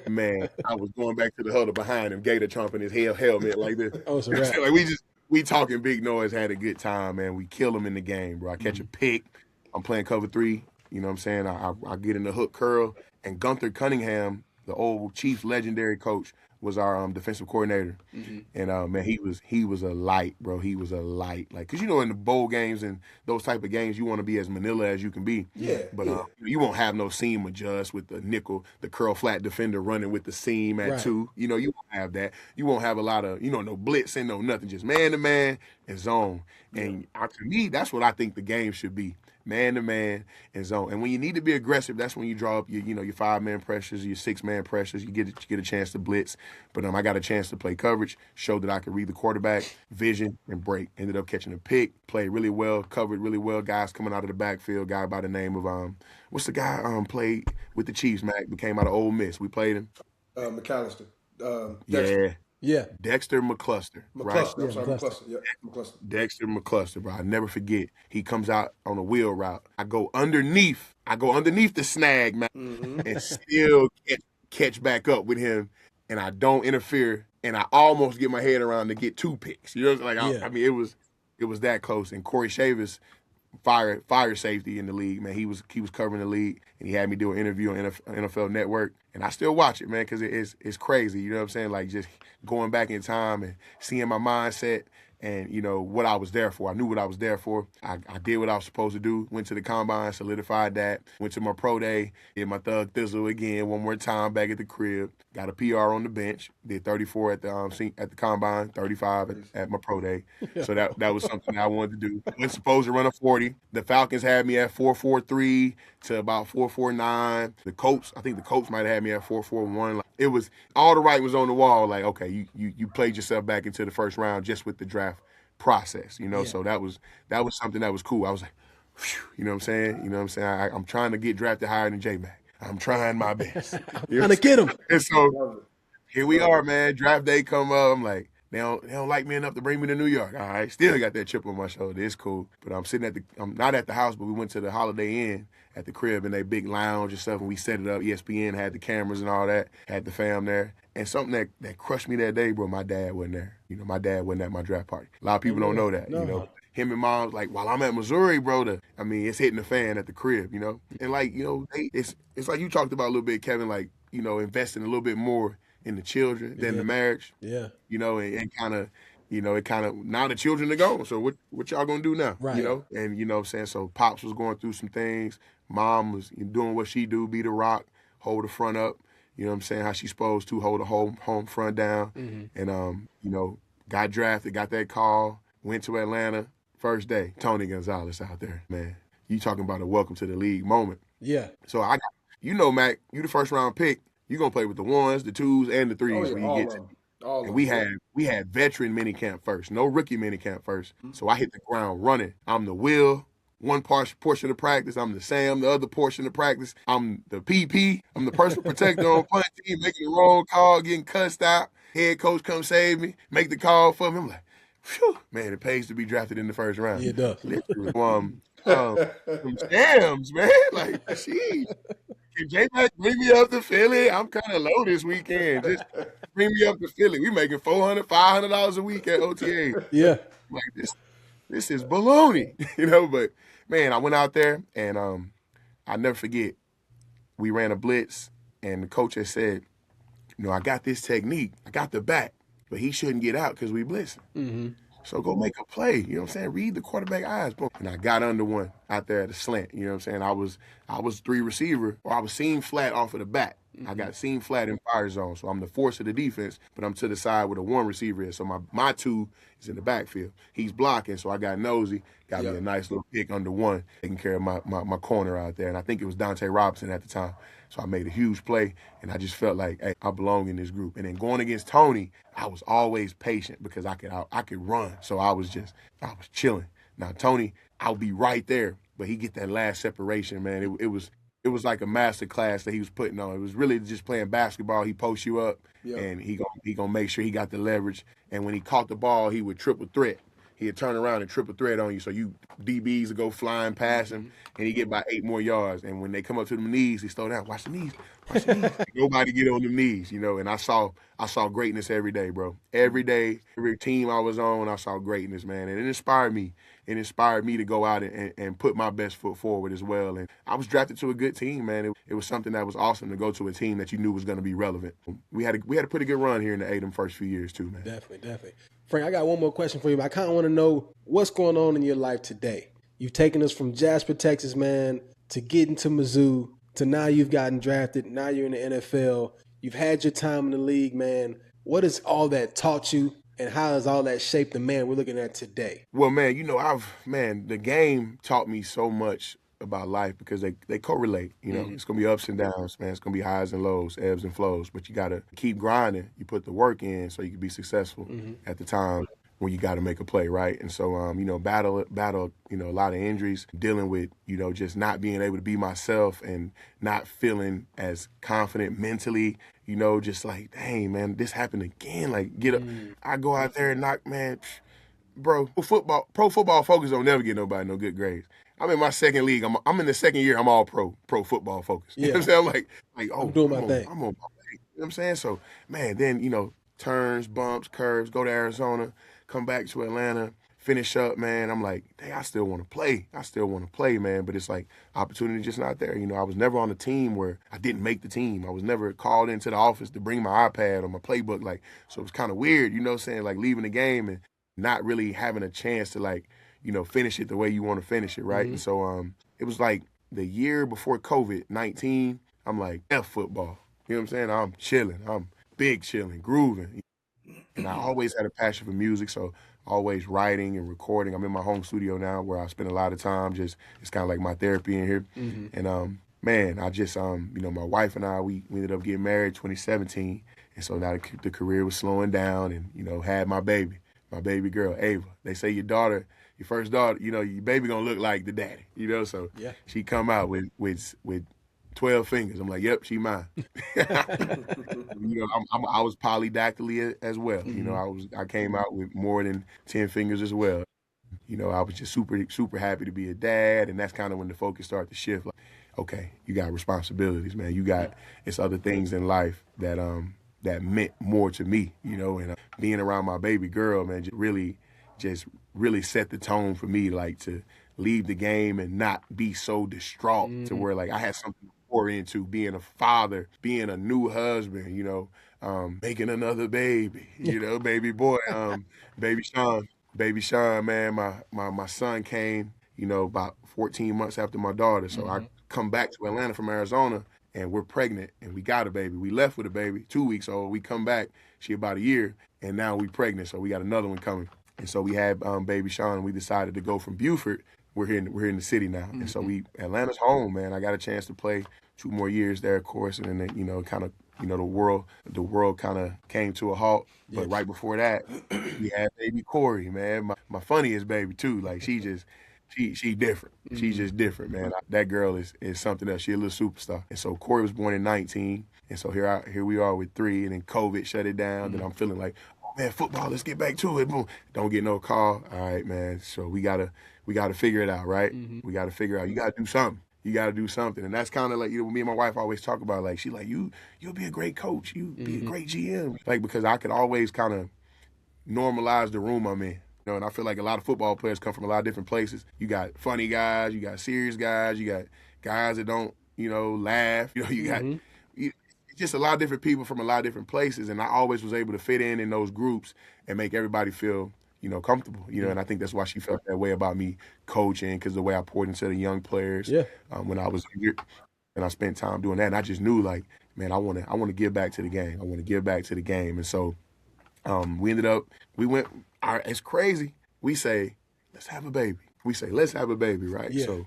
Man, I was going back to the huddle behind him, Gator Trump in his helmet like this. Oh, it's a wrap. Like we talking big noise, had a good time, man. We kill them in the game, bro. I catch a pick. I'm playing cover 3. You know what I'm saying? I get in the hook curl. And Gunther Cunningham, the old Chiefs legendary coach, was our defensive coordinator. Mm-hmm. And, man, he was a light, bro. He was a light. Like, because, in the bowl games and those type of games, you want to be as manila as you can be. Yeah. But you won't have no seam adjust with the nickel, the curl flat defender running with the seam at 2. You won't have that. You won't have a lot of, no blitzing, no nothing. Just man-to-man and zone. And to me, that's what I think the game should be. Man-to-man and zone. And when you need to be aggressive, that's when you draw up your 5-man pressures, your 6-man pressures. You get a chance to blitz. But I got a chance to play coverage, showed that I could read the quarterback, vision, and break. Ended up catching a pick, played really well, covered really well. Guys coming out of the backfield, guy by the name of what's the guy played with the Chiefs, Mac, became out of Ole Miss. We played him. McAllister. Yeah. Dexter McCluster. Right? I'm sorry, McCluster. Yeah, McCluster. Dexter McCluster, bro. I never forget. He comes out on a wheel route. I go underneath the snag, man, and still catch back up with him, and I don't interfere, and I almost get my head around to get 2 picks. I mean, it was that close. And Corey Chavis, fire safety in the league, man. He was covering the league, and he had me do an interview on NFL Network, and I still watch it, man, because it's crazy. You know what I'm saying? Like just going back in time and seeing my mindset and what I was there for. I knew what I was there for. I did what I was supposed to do. Went to the combine, solidified that. Went to my pro day, did my thug thizzle again one more time back at the crib. Got a PR on the bench. Did 34 at the combine, 35 at my pro day. So that was something I wanted to do. Wasn't supposed to run a 40. The Falcons had me at 4.43 to about 4.49. I think the Colts might have had me at 4.41. Like, it was all the writing was on the wall. Like, okay, you played yourself back into the first round just with the draft process, So that was something that was cool. I was like, whew, you know what I'm saying? I'm trying to get drafted higher than J-Mac. I'm trying my best. Trying to get him. And so here we are, man. Draft day come up. I'm like, they don't like me enough to bring me to New York. All right, still got that chip on my shoulder. It's cool. But I'm not at the house, but we went to the Holiday Inn at the crib in that big lounge and stuff, and we set it up. ESPN had the cameras and all that, had the fam there. And something that crushed me that day, bro, my dad wasn't there. My dad wasn't at my draft party. A lot of people don't know that, No. Him and Mom, like, while I'm at Missouri, bro, it's hitting the fan at the crib, And, like, it's like you talked about a little bit, Kevin, like, investing a little bit more in the children than the marriage. Yeah. And kind of, now the children are gone. So what y'all gonna do now? Right. And what I'm saying? So Pops was going through some things. Mom was doing what she do, be the rock, hold the front up. You know what I'm saying? How she's supposed to hold the home front down. Mm-hmm. And got drafted, got that call, went to Atlanta. First day, Tony Gonzalez out there, man. You talking about a welcome to the league moment. Yeah. So Mac, you the first round pick. You gonna play with the 1s, the 2s, and the 3s when you get to. And we had veteran minicamp first, no rookie minicamp first. Mm-hmm. So I hit the ground running. I'm the Will, one portion of practice. I'm the Sam, the other portion of practice. I'm the PP. I'm the personal protector on punt team, making the wrong call, getting cussed out. Head coach come save me, make the call for me. I'm like, phew, man, it pays to be drafted in the first round. Yeah, it does. Some scams, man. Like, jeez. Can J-Mac bring me up to Philly? I'm kind of low this weekend. Just bring me up to Philly. We making $400, $500 a week at OTA. Yeah. Like this. this is baloney, But man, I went out there and I never forget. We ran a blitz, and the coach had said, I got this technique, I got the back, but he shouldn't get out because we blitzing. Mm-hmm. So go make a play, you know what I'm saying? Read the quarterback eyes, boom. And I got under one out there at the slant, you know what I'm saying? I was 3 receiver, or I was seam flat off of the back. I got seam flat in fire zone, so I'm the force of the defense, but I'm to the side where the 1 receiver is. So my 2 is in the backfield. He's blocking, so I got nosy, got me a nice little pick under 1, taking care of my corner out there. And I think it was Dante Robinson at the time. So I made a huge play, and I just felt like, hey, I belong in this group. And then going against Tony, I was always patient because I could run. So I was chilling. Now Tony, I'll be right there, but he get that last separation, man. It was like a master class that he was putting on. It was really just playing basketball. He posts you up, and he gonna make sure he got the leverage. And when he caught the ball, he would triple threat. He'd turn around and triple threat on you, so you DBs would go flying past him, and he get about 8 more yards. And when they come up to the knees, he slow down. Watch the knees. Watch the knees. Nobody get on the knees, And I saw greatness every day, bro. Every day, every team I was on, I saw greatness, man. And it inspired me. It inspired me to go out and put my best foot forward as well. And I was drafted to a good team, man. It was something that was awesome to go to a team that you knew was going to be relevant. We had a pretty good run here in the A them first few years too, man. Definitely. Frank, I got one more question for you, but I kind of want to know what's going on in your life today. You've taken us from Jasper, Texas, man, to getting to Mizzou, to now you've gotten drafted, now you're in the NFL. You've had your time in the league, man. What has all that taught you, and how has all that shaped the man we're looking at today? Well, man, the game taught me so much about life because they correlate. It's gonna be ups and downs, man. It's gonna be highs and lows, ebbs and flows. But you gotta keep grinding. You put the work in so you can be successful at the time when you gotta make a play, right? And so battle, a lot of injuries, dealing with, just not being able to be myself and not feeling as confident mentally, just like, dang, man, this happened again. Like, get up. I go out there and knock, man, bro, pro football focus don't never get nobody no good grades. I'm in my second league. I'm in the second year. I'm all pro football focus. You know what I'm saying? I'm like, I'm doing my thing. I'm on my way. You know what I'm saying? So, man, then, turns, bumps, curves, go to Arizona, come back to Atlanta, finish up, man. I'm like, dang, I still want to play, man. But it's like opportunity just not there. I was never on a team where I didn't make the team. I was never called into the office to bring my iPad or my playbook. So it was kind of weird, saying, like leaving the game and not really having a chance to finish it the way you want to finish it, right? And so it was like the year before COVID-19, I'm like, F football. You know what I'm saying? I'm chilling. I'm big chilling, grooving. And I always had a passion for music, so always writing and recording. I'm in my home studio now where I spend a lot of time. It's kind of like my therapy in here. And man, I just my wife and I, we ended up getting married 2017. And so now the career was slowing down and, had my baby girl, Ava. They say your first daughter, your baby gonna look like the daddy, so she come out with 12 fingers. I'm like, yep, she mine. I was polydactyly as well. I came out with more than 10 fingers as well. I was just super, super happy to be a dad, and that's kind of when the focus started to shift. Like, okay, you got responsibilities, man. It's other things in life that meant more to me, and being around my baby girl, man, just really set the tone for me, like to leave the game and not be so distraught to where like I had something to pour into, being a father, being a new husband, making another baby, baby boy, baby Sean, man, my son came, about 14 months after my daughter. So I come back to Atlanta from Arizona and we're pregnant and we got a baby. We left with a baby, 2 weeks old. We come back, she about a year, and now we pregnant. So we got another one coming. And so we had baby Sean, and we decided to go from Beaufort. We're here in the city now. And so Atlanta's home, man. I got a chance to play 2 more years there, of course. And then, kind of, the world kind of came to a halt. But right before that, we had baby Corey, man. My funniest baby too. Like she different. She's just different, man. That girl is something else. She a little superstar. And so Corey was born in 19. And so here we are with 3, and then COVID shut it down. And I'm feeling like, man, football, let's get back to it. Boom. Don't get no call. All right, man. So we gotta figure it out, right? We gotta figure out. You gotta do something. And that's kind of like, me and my wife always talk about, like, she like, you'll be a great coach. You be a great GM. Like, because I could always kind of normalize the room I'm in. and I feel like a lot of football players come from a lot of different places. You got funny guys, you got serious guys, you got guys that don't, laugh. You got just a lot of different people from a lot of different places, and I always was able to fit in those groups and make everybody feel, comfortable. And I think that's why she felt that way about me coaching, because the way I poured into the young players when I was here, and I spent time doing that, and I just knew like, man, I want to give back to the game. I want to give back to the game, and so we went. It's crazy. We say, let's have a baby. We say, let's have a baby, right? Yeah. So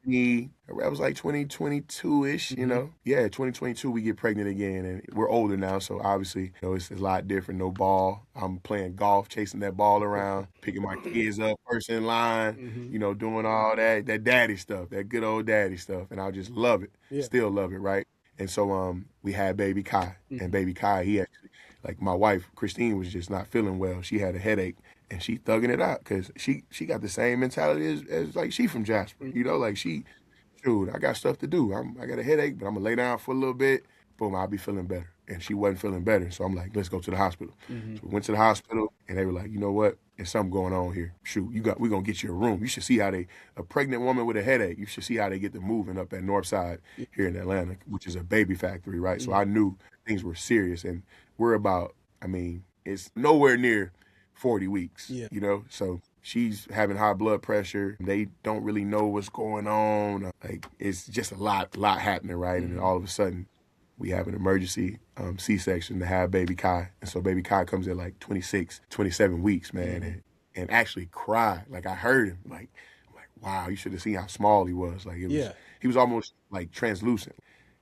that was like 2022-ish, Yeah, 2022 we get pregnant again, and we're older now, so obviously, it's a lot different. No ball. I'm playing golf, chasing that ball around, picking my kids up, first in line, doing all that daddy stuff, that good old daddy stuff, and I just love it. Yeah. Still love it, right? And so we had baby Kai, and baby Kai, he actually, like my wife, Christine, was just not feeling well. She had a headache, and she thugging it out because she got the same mentality as like she from Jasper. Like shoot, I got stuff to do. I got a headache, but I'm going to lay down for a little bit. Boom, I'll be feeling better. And she wasn't feeling better. So I'm like, let's go to the hospital. So we went to the hospital, and they were like, you know what? There's something going on here. Shoot, we're going to get you a room. You should see how a pregnant woman with a headache, you should see how they get them moving up at Northside here in Atlanta, which is a baby factory, right? So I knew things were serious. And we're about, it's nowhere near 40 weeks, So she's having high blood pressure. They don't really know what's going on. Like, it's just a lot happening, right? And then all of a sudden, we have an emergency C-section to have baby Kai. And so baby Kai comes at like 26, 27 weeks, man, and actually cried. Like, I heard him. Like, wow, you should have seen how small he was. Like, he was almost like translucent.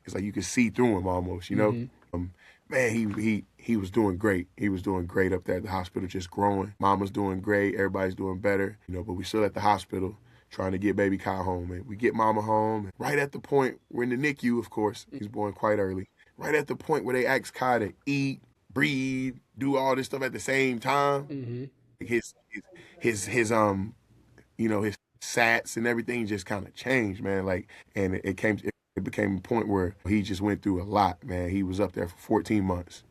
It's like you could see through him almost, Man, he was doing great. He was doing great up there at the hospital, just growing. Mama's doing great. Everybody's doing better. But we still at the hospital trying to get baby Kai home. And we get mama home. And right at the point, we're in the NICU, of course. He's born quite early. Right at the point where they ask Kai to eat, breathe, do all this stuff at the same time. His sats and everything just kind of changed, man. Like, and it became a point where he just went through a lot, man. He was up there for 14 months.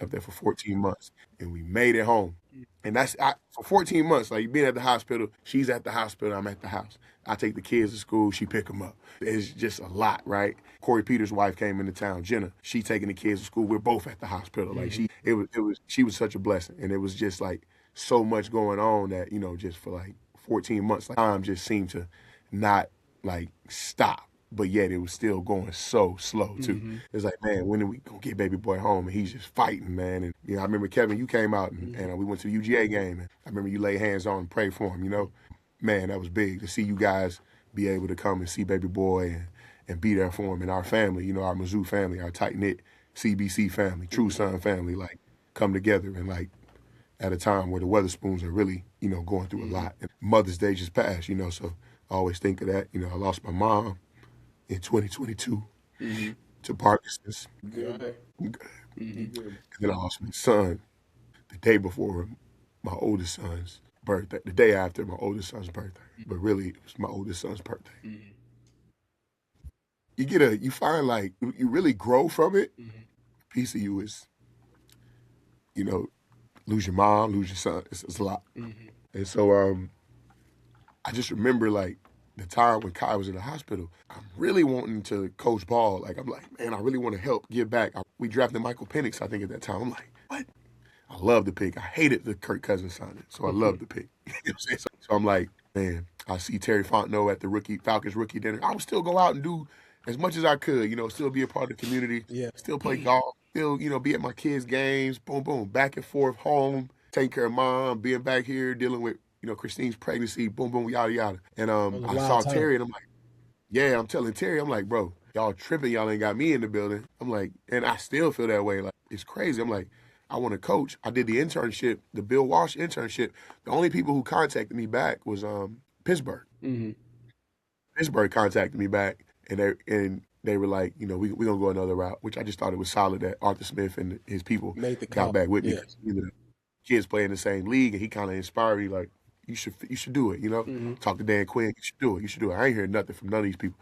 Up there for 14 months. And we made it home. And for 14 months, like being at the hospital, she's at the hospital, I'm at the house. I take the kids to school, she pick them up. It's just a lot, right? Corey Peters' wife came into town, Jenna. She taking the kids to school. We're both at the hospital. Like she was such a blessing. And it was just like so much going on that, just for like 14 months, like time just seemed to not like stop. But yet it was still going so slow too. It's like, man, when are we gonna get baby boy home? And he's just fighting, man. And I remember Kevin, you came out and we went to the UGA game, and I remember you laid hands on and prayed for him. Man, that was big to see you guys be able to come and see baby boy and be there for him. And our family, our Mizzou family, our tight knit CBC family, TruSons family, like come together and like at a time where the Weatherspoons are really, going through a lot. And Mother's Day just passed, so I always think of that. I lost my mom in 2022 to Parkinson's. Good. And then I lost my son the day before my oldest son's birthday, the day after my oldest son's birthday. But really, it was my oldest son's birthday. You find like, you really grow from it. A piece of you is, lose your mom, lose your son. It's a lot. And so I just remember like, the time when Kai was in the hospital, I'm really wanting to coach ball. Like, I'm like, man, I really want to help give back. We drafted Michael Penix, I think, at that time. I'm like, what? I love the pick. I hated the Kirk Cousins signing, so I love the pick. You know what I'm saying? So I'm like, man, I see Terry Fontenot at the Falcons rookie dinner. I would still go out and do as much as I could, still be a part of the community, still play golf, still, be at my kids' games, boom, boom, back and forth, home, taking care of mom, being back here, dealing with Christine's pregnancy, boom, boom, yada, yada. And I saw Terry, and I'm like, yeah, I'm telling Terry, I'm like, bro, y'all tripping, y'all ain't got me in the building. I'm like, and I still feel that way. Like, it's crazy. I'm like, I want to coach. I did the internship, the Bill Walsh internship. The only people who contacted me back was Pittsburgh. Pittsburgh contacted me back, and they were like, we're going to go another route, which I just thought it was solid that Arthur Smith and his people got back with me. Kids play in the same league, and he kind of inspired me, like, you should do it, Talk to Dan Quinn, you should do it. I ain't hearing nothing from none of these people,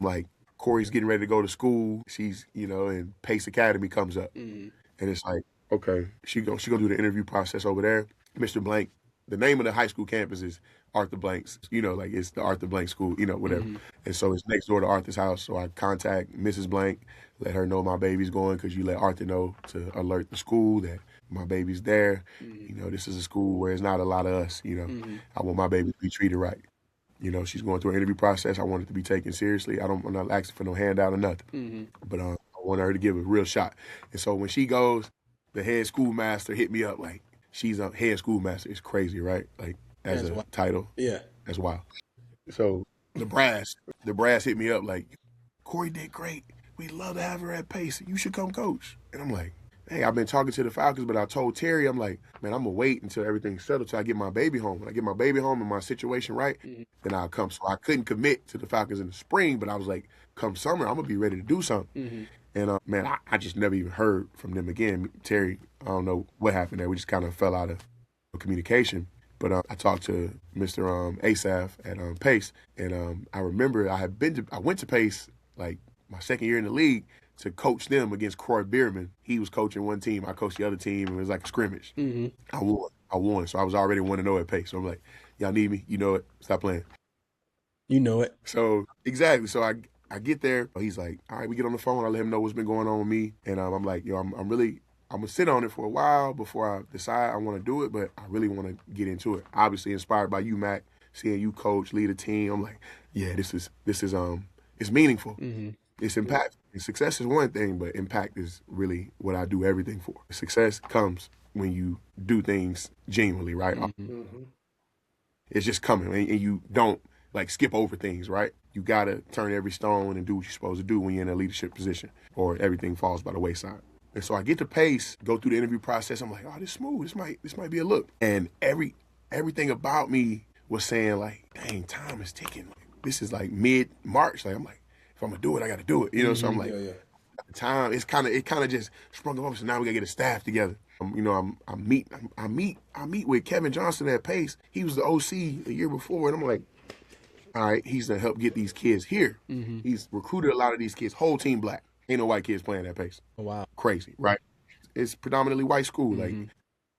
like, Corey's getting ready to go to school. She's, and Pace Academy comes up. And it's like, okay, she gonna do the interview process over there. Mr. Blank. The name of the high school campus is Arthur Blank's, like it's the Arthur Blank school, whatever. Mm-hmm. And so it's next door to Arthur's house. So I contact Mrs. Blank, let her know my baby's going, because you let Arthur know to alert the school that my baby's there. Mm-hmm. This is a school where it's not a lot of us, Mm-hmm. I want my baby to be treated right. She's going through an interview process. I want it to be taken seriously. I'm not asking for no handout or nothing. Mm-hmm. But I want her to give it a real shot. And so when she goes, the head schoolmaster hit me up like, she's a head schoolmaster. It's crazy, right? Like, as That's a wild. title. Yeah. That's wild. So the brass hit me up like, Corey did great. We'd love to have her at Pace. You should come coach. And I'm like, hey, I've been talking to the Falcons, but I told Terry, I'm like, man, I'm going to wait until everything's settled till I get my baby home. When I get my baby home and my situation right, then I'll come. So I couldn't commit to the Falcons in the spring, but I was like, come summer, I'm going to be ready to do something. Mm-hmm. And, man, I just never even heard from them again. Terry, I don't know what happened there. We just kind of fell out of communication. But I talked to Mr. Asaph at Pace, and I remember I went to Pace like my second year in the league to coach them against Croy Bierman. He was coaching one team, I coached the other team, and it was like a scrimmage. Mm-hmm. I won, so I was already 1-0 at Pace. So I'm like, y'all need me? You know it. Stop playing. You know it. So exactly. So I get there. He's like, all right, we get on the phone. I let him know what's been going on with me, and I'm like, yo, I'm gonna sit on it for a while before I decide I want to do it, but I really want to get into it. Obviously inspired by you, Mac, seeing you coach, lead a team. I'm like, yeah, this is it's meaningful. Mm-hmm. It's impactful. And success is one thing, but impact is really what I do everything for. Success comes when you do things genuinely, right? Mm-hmm. It's just coming, and you don't like skip over things, right? You gotta turn every stone and do what you're supposed to do when you're in a leadership position, or everything falls by the wayside. And so I get to Pace, go through the interview process. I'm like, oh, this smooth. This might be a look. And everything about me was saying like, dang, time is ticking. Like, this is like mid-March. Like, I'm like, if I'm gonna do it, I gotta do it. So I'm like, at the time, it kind of just sprung up. So now we gotta get a staff together. I meet with Kevin Johnson at Pace. He was the OC the year before, and I'm like, all right, he's gonna help get these kids here. Mm-hmm. He's recruited a lot of these kids, whole team black. Ain't no white kids playing at Pace. Oh, wow. Crazy, right? It's predominantly white school, like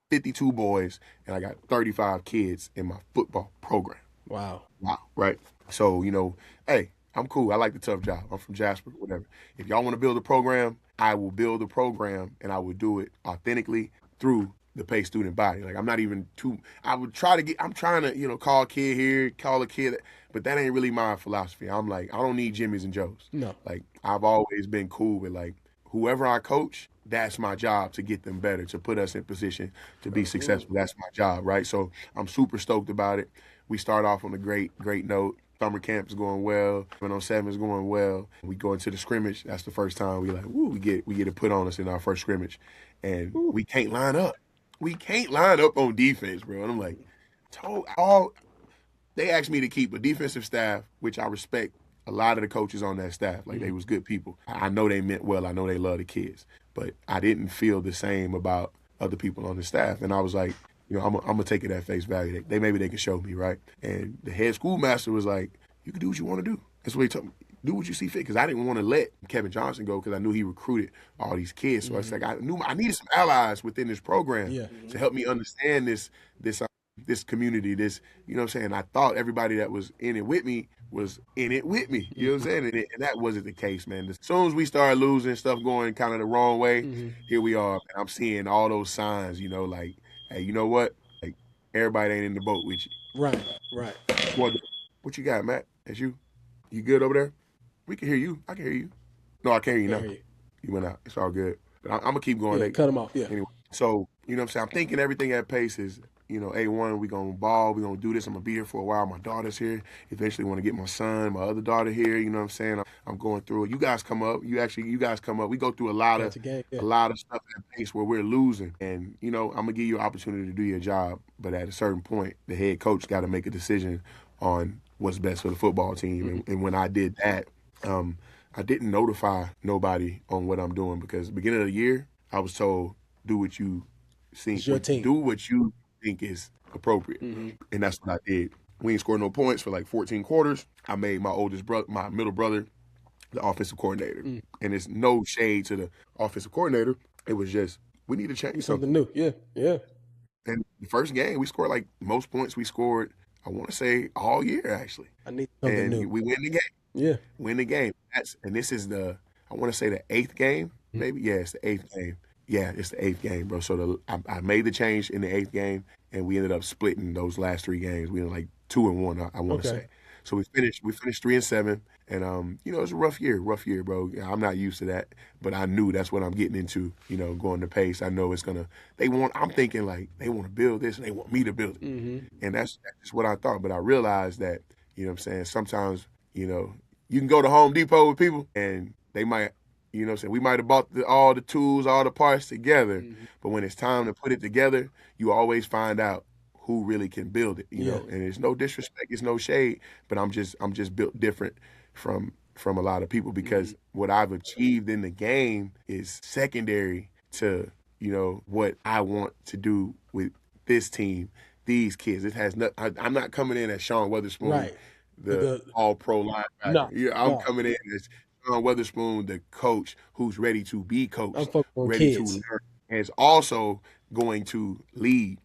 52 boys, and I got 35 kids in my football program. Wow. Right? So, hey, I'm cool. I like the tough job. I'm from Jasper, whatever. If y'all want to build a program, I will build a program, and I will do it authentically through the Pace student body. Like, I'm not even I'm trying to, call a kid here, call a kid, but that ain't really my philosophy. I'm like, I don't need Jimmys and Joes. No. Like, I've always been cool with, like, whoever I coach, that's my job to get them better, to put us in position to be successful. That's my job, right? So I'm super stoked about it. We start off on a great note. Summer camp is going well. 7-on-7 is going well. We go into the scrimmage. That's the first time we like, woo, we get it put on us in our first scrimmage. And we can't line up. We can't line up on defense, bro. And I'm like, they asked me to keep a defensive staff, which I respect a lot of the coaches on that staff. Like, they was good people. I know they meant well. I know they love the kids. But I didn't feel the same about other people on the staff. And I was like, I'm going to take it at face value. Maybe they can show me, right? And the head schoolmaster was like, you can do what you want to do. That's what he told me. Do what you see fit. Because I didn't want to let Kevin Johnson go because I knew he recruited all these kids. So it's like, I needed some allies within this program to help me understand this community, this, you know what I'm saying? I thought everybody that was in it with me was in it with me. You know what I'm saying? And that wasn't the case, man. As soon as we started losing, stuff going kind of the wrong way, here we are. And I'm seeing all those signs, like, hey, you know what? Like, everybody ain't in the boat with you. Right. What you got, Matt? That's you? You good over there? We can hear you. I can hear you. No, I can't hear you now. You went out. It's all good. But I'm going to keep going. Cut them off. Yeah. Anyway, so, you know what I'm saying? I'm thinking everything at Pace is, A1, we going to ball. We going to do this. I'm going to be here for a while. My daughter's here. Eventually want to get my son, my other daughter here. You know what I'm saying? I'm going through it. You guys come up. You guys come up. We go through a lot of stuff at Pace where we're losing. And, I'm going to give you an opportunity to do your job. But at a certain point, the head coach got to make a decision on what's best for the football team. And when I did that, I didn't notify nobody on what I'm doing because beginning of the year, I was told, do what you think, do what you think is appropriate. And that's what I did. We ain't scored no points for like 14 quarters. I made my middle brother, the offensive coordinator. And it's no shade to the offensive coordinator. It was just, we need to change something new. Yeah. And the first game, we scored like most points we scored, I want to say, all year, actually. I need something And new. we win the game. Yeah. Win the game. And this is I want to say the 8th game, maybe. Yeah, it's the 8th game. Yeah, it's the 8th game, bro. So I made the change in the 8th game, and we ended up splitting those last 3 games. We were like 2-1, I want to say. So we finished 3-7, and it was a rough year, bro. I'm not used to that, but I knew that's what I'm getting into. Going to Pace. I know it's gonna. I'm thinking like they want to build this, and they want me to build it, and that's just what I thought. But I realized that what I'm saying. Sometimes you can go to Home Depot with people, and they might. What I'm saying? We might have bought all the tools, all the parts together, but when it's time to put it together, you always find out who really can build it, know. And it's no disrespect, it's no shade, but I'm just built different from a lot of people because what I've achieved in the game is secondary to what I want to do with this team, these kids. It has I'm not coming in as Sean Weatherspoon, Right. the all-pro linebacker. No, I'm coming in as Sean Weatherspoon, the coach who's ready to be coached, I'm focused on ready kids. to learn, and is also going to lead.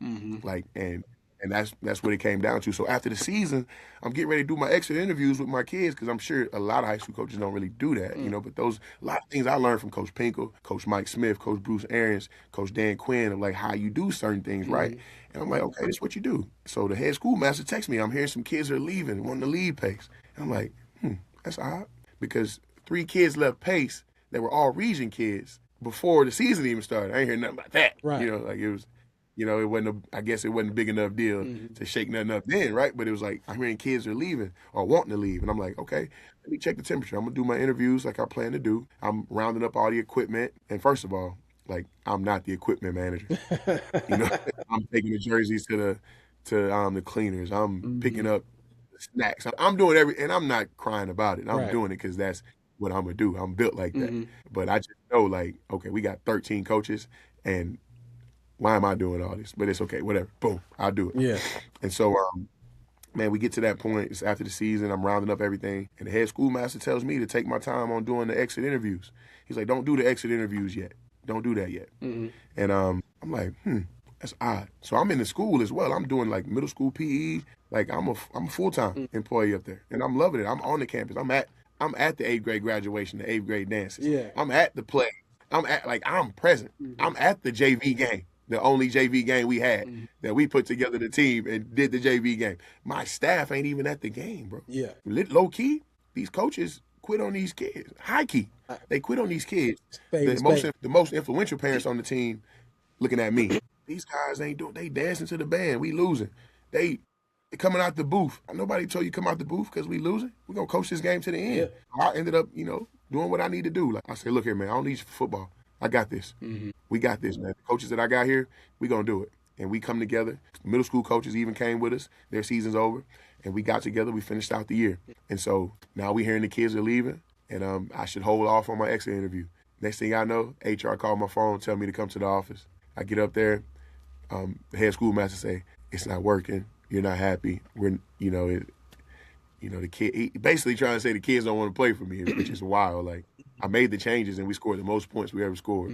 And that's what it came down to. So after the season, I'm getting ready to do my exit interviews with my kids because I'm sure a lot of high school coaches don't really do that, But a lot of things I learned from Coach Pinkel, Coach Mike Smith, Coach Bruce Arians, Coach Dan Quinn of like how you do certain things right. And I'm like, okay, this is what you do. So the head schoolmaster texts me. I'm hearing some kids are leaving, wanting to leave Pace. And I'm like, that's odd because 3 kids left Pace that were all region kids before the season even started. I ain't hear nothing about that. Right. Like it was. It wasn't. I guess it wasn't a big enough deal to shake nothing up then, right? But it was like I'm hearing kids are leaving or wanting to leave, and I'm like, okay, let me check the temperature. I'm gonna do my interviews like I plan to do. I'm rounding up all the equipment, and first of all, like I'm not the equipment manager. I'm taking the jerseys to the cleaners. I'm picking up the snacks. I'm doing and I'm not crying about it. I'm doing it because that's what I'm gonna do. I'm built like that. But I just know, like, okay, we got 13 coaches, and why am I doing all this? But it's okay, whatever. Boom, I'll do it. Yeah. And so, man, we get to that point. It's after the season. I'm rounding up everything. And the head schoolmaster tells me to take my time on doing the exit interviews. He's like, don't do the exit interviews yet. Don't do that yet. And I'm like, that's odd. So I'm in the school as well. I'm doing like middle school PE. Like I'm a full-time employee up there. And I'm loving it. I'm on the campus. I'm at the 8th grade graduation, the 8th grade dances. Yeah. I'm at the play. I'm present. I'm at the JV game. The only JV game we had that we put together the team and did the JV game. My staff ain't even at the game, bro. Yeah. Low key, these coaches quit on these kids. High key, they quit on these kids. The most influential parents on the team looking at me. These guys ain't doing. They dancing to the band. We losing. They coming out the booth. Nobody told you come out the booth because we losing. We gonna coach this game to the end. Yeah. I ended up, doing what I need to do. Like I said, look here, man. I don't need you for football. I got this. We got this, man. The coaches that I got here, we gonna do it. And we come together. Middle school coaches even came with us. Their season's over. And we got together. We finished out the year. And so now we hearing the kids are leaving. And I should hold off on my exit interview. Next thing I know, HR called my phone, tell me to come to the office. I get up there. The head schoolmaster say, it's not working. You're not happy. The kid, he basically trying to say the kids don't want to play for me, which is wild. Like, I made the changes and we scored the most points we ever scored.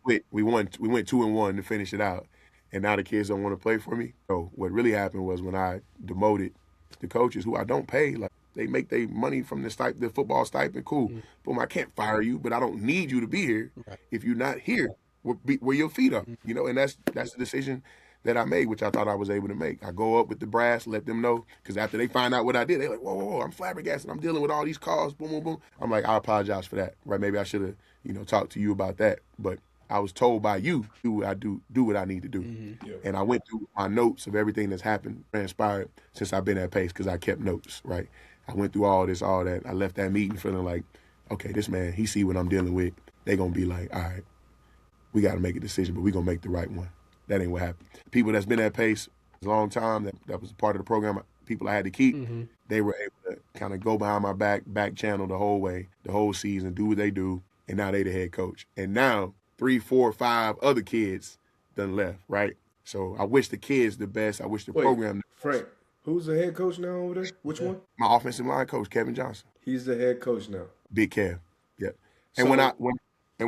We went 2-1 to finish it out, and now the kids don't want to play for me. So what really happened was when I demoted the coaches, who I don't pay, like they make their money from the football stipend, cool. Boom, I can't fire you, but I don't need you to be here if you're not here where your feet are. And that's the decision that I made, which I thought I was able to make. I go up with the brass, let them know, because after they find out what I did, they're like, whoa, I'm flabbergasted. I'm dealing with all these calls, boom, boom, boom. I'm like, I apologize for that, right? Maybe I should have, talked to you about that. But I was told by you, do what I need to do. And I went through my notes of everything that's happened, transpired since I've been at Pace, because I kept notes, right? I went through all that. I left that meeting feeling like, okay, this man, he see what I'm dealing with. They going to be like, all right, we got to make a decision, but we going to make the right one. That ain't what happened. People that's been at Pace a long time, that was part of the program, people I had to keep, they were able to kind of go behind my back channel the whole way, the whole season, do what they do, and now they the head coach. And now 3, 4, 5 other kids done left, right? So I wish the kids the best. I wish the program. Frank, who's the head coach now over there? Which one? My offensive line coach, Kevin Johnson. He's the head coach now. Big Kev. Yep. And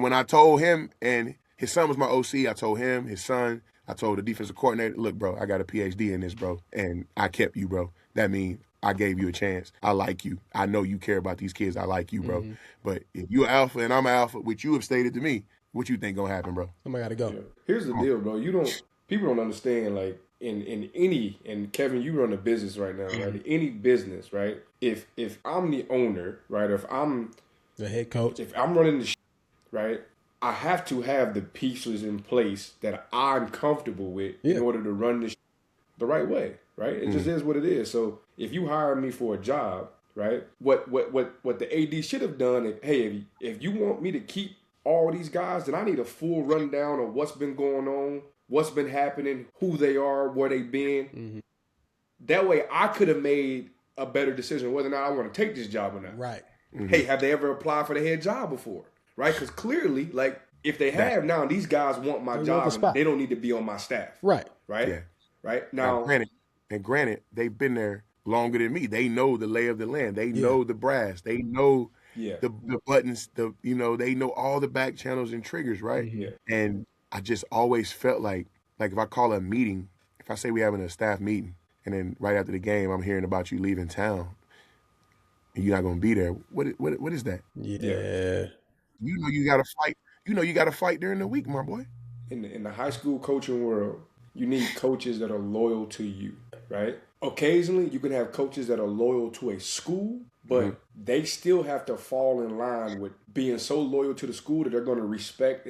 when I told him, and his son was my OC, I told him, his son, I told the defensive coordinator, look, bro, I got a PhD in this, bro, and I kept you, bro. That means I gave you a chance. I like you. I know you care about these kids. I like you, bro. But if you're alpha and I'm alpha, which you have stated to me, what you think gonna happen, bro? Somebody got to go. Yeah. Here's the deal, bro. People don't understand, like, and Kevin, you run a business right now, right? In any business, right? If I'm the owner, right, or if I'm The head coach. if I'm running the right, I have to have the pieces in place that I'm comfortable with in order to run this the right way, right? It just is what it is. So if you hire me for a job, right, what the AD should have done, if you want me to keep all these guys, then I need a full rundown of what's been going on, what's been happening, who they are, where they've been. That way I could have made a better decision whether or not I want to take this job or not. Right. Hey, have they ever applied for the head job before? Right? Because clearly, like, if they have now, these guys want my job and they don't need to be on my staff. Right. Right? Yeah. Right? Now, granted, they've been there longer than me. They know the lay of the land. They know the brass. They know the buttons, they know all the back channels and triggers, right? Yeah. And I just always felt like if I call a meeting, if I say we're having a staff meeting, and then right after the game, I'm hearing about you leaving town, and you're not going to be there. What is that? Yeah. You know you got to fight. You know you got to fight during the week, my boy. In the high school coaching world, you need coaches that are loyal to you, right? Occasionally, you can have coaches that are loyal to a school, but they still have to fall in line with being so loyal to the school that they're going to respect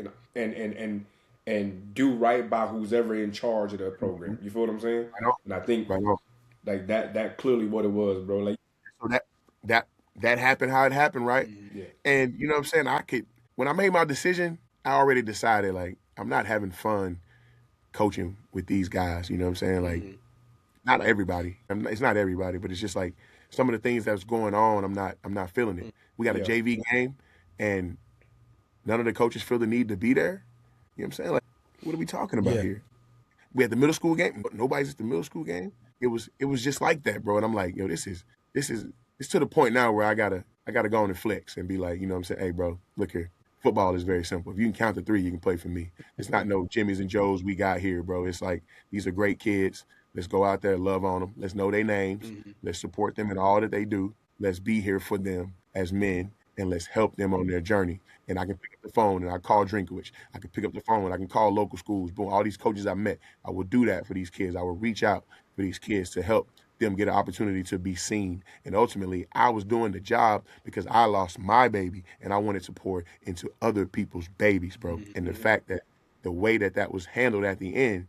and do right by who's ever in charge of that program. You feel what I'm saying? I know. And I think I know. like that clearly what it was, bro. Like, so that happened how it happened, right? Yeah. And you know what I'm saying? When I made my decision, I already decided, like, I'm not having fun coaching with these guys. You know what I'm saying? Like, not everybody. It's not everybody, but it's just like some of the things that's going on, I'm not feeling it. We got a JV game, and none of the coaches feel the need to be there. You know what I'm saying? Like, what are we talking about here? We had the middle school game, but nobody's at the middle school game. It was just like that, bro. And I'm like, yo, it's to the point now where I gotta go on and flex and be like, you know what I'm saying? Hey, bro, look here. Football is very simple. If you can count to 3, you can play for me. It's not no Jimmys and Joes we got here, bro. It's like, these are great kids. Let's go out there, love on them. Let's know their names. Let's support them in all that they do. Let's be here for them as men, and let's help them on their journey. And I can pick up the phone and I call Drinkowich. I can pick up the phone and I can call local schools. Boom, all these coaches I met, I will do that for these kids. I will reach out for these kids to help them get an opportunity to be seen. And ultimately, I was doing the job because I lost my baby and I wanted to pour into other people's babies, bro. And the fact that the way that was handled at the end,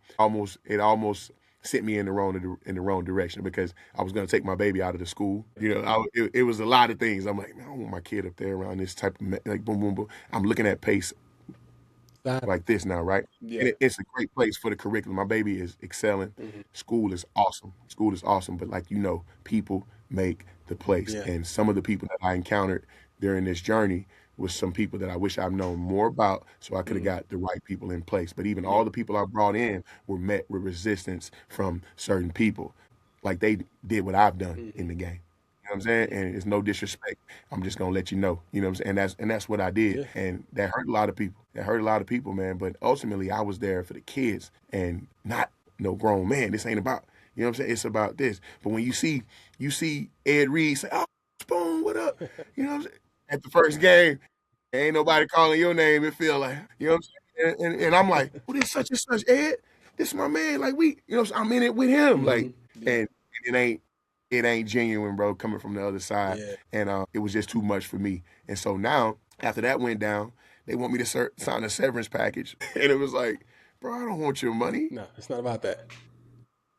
it almost sent me in the wrong direction, because I was going to take my baby out of the school. You know, it was a lot of things. I'm like, man, I don't want my kid up there around this type of, like, boom, boom, boom. I'm looking at pace like this now, right? Yeah. And it's a great place for the curriculum. My baby is excelling. School is awesome. But, like, people make the place. And some of the people that I encountered during this journey was some people that I wish I've known more about, so I could have got the right people in place. But even all the people I brought in were met with resistance from certain people. Like, they did what I've done in the game. You know what I'm saying? And it's no disrespect. I'm just gonna let you know. You know what I'm saying? And that's what I did. And that hurt a lot of people. Man. But ultimately, I was there for the kids and not no grown man. This ain't about, you know what I'm saying? It's about this. But when you see Ed Reed say, "Oh, Spoon, what up?" You know what I'm saying? At the first game, ain't nobody calling your name. It feel like, you know what I'm saying? And I'm like, "Well, this such and such, Ed. This is my man. Like, I'm in it with him." Like, and it ain't genuine, bro, coming from the other side. And it was just too much for me. And so now, after that went down, they want me to sign a severance package. And it was like, bro, I don't want your money. No, it's not about that.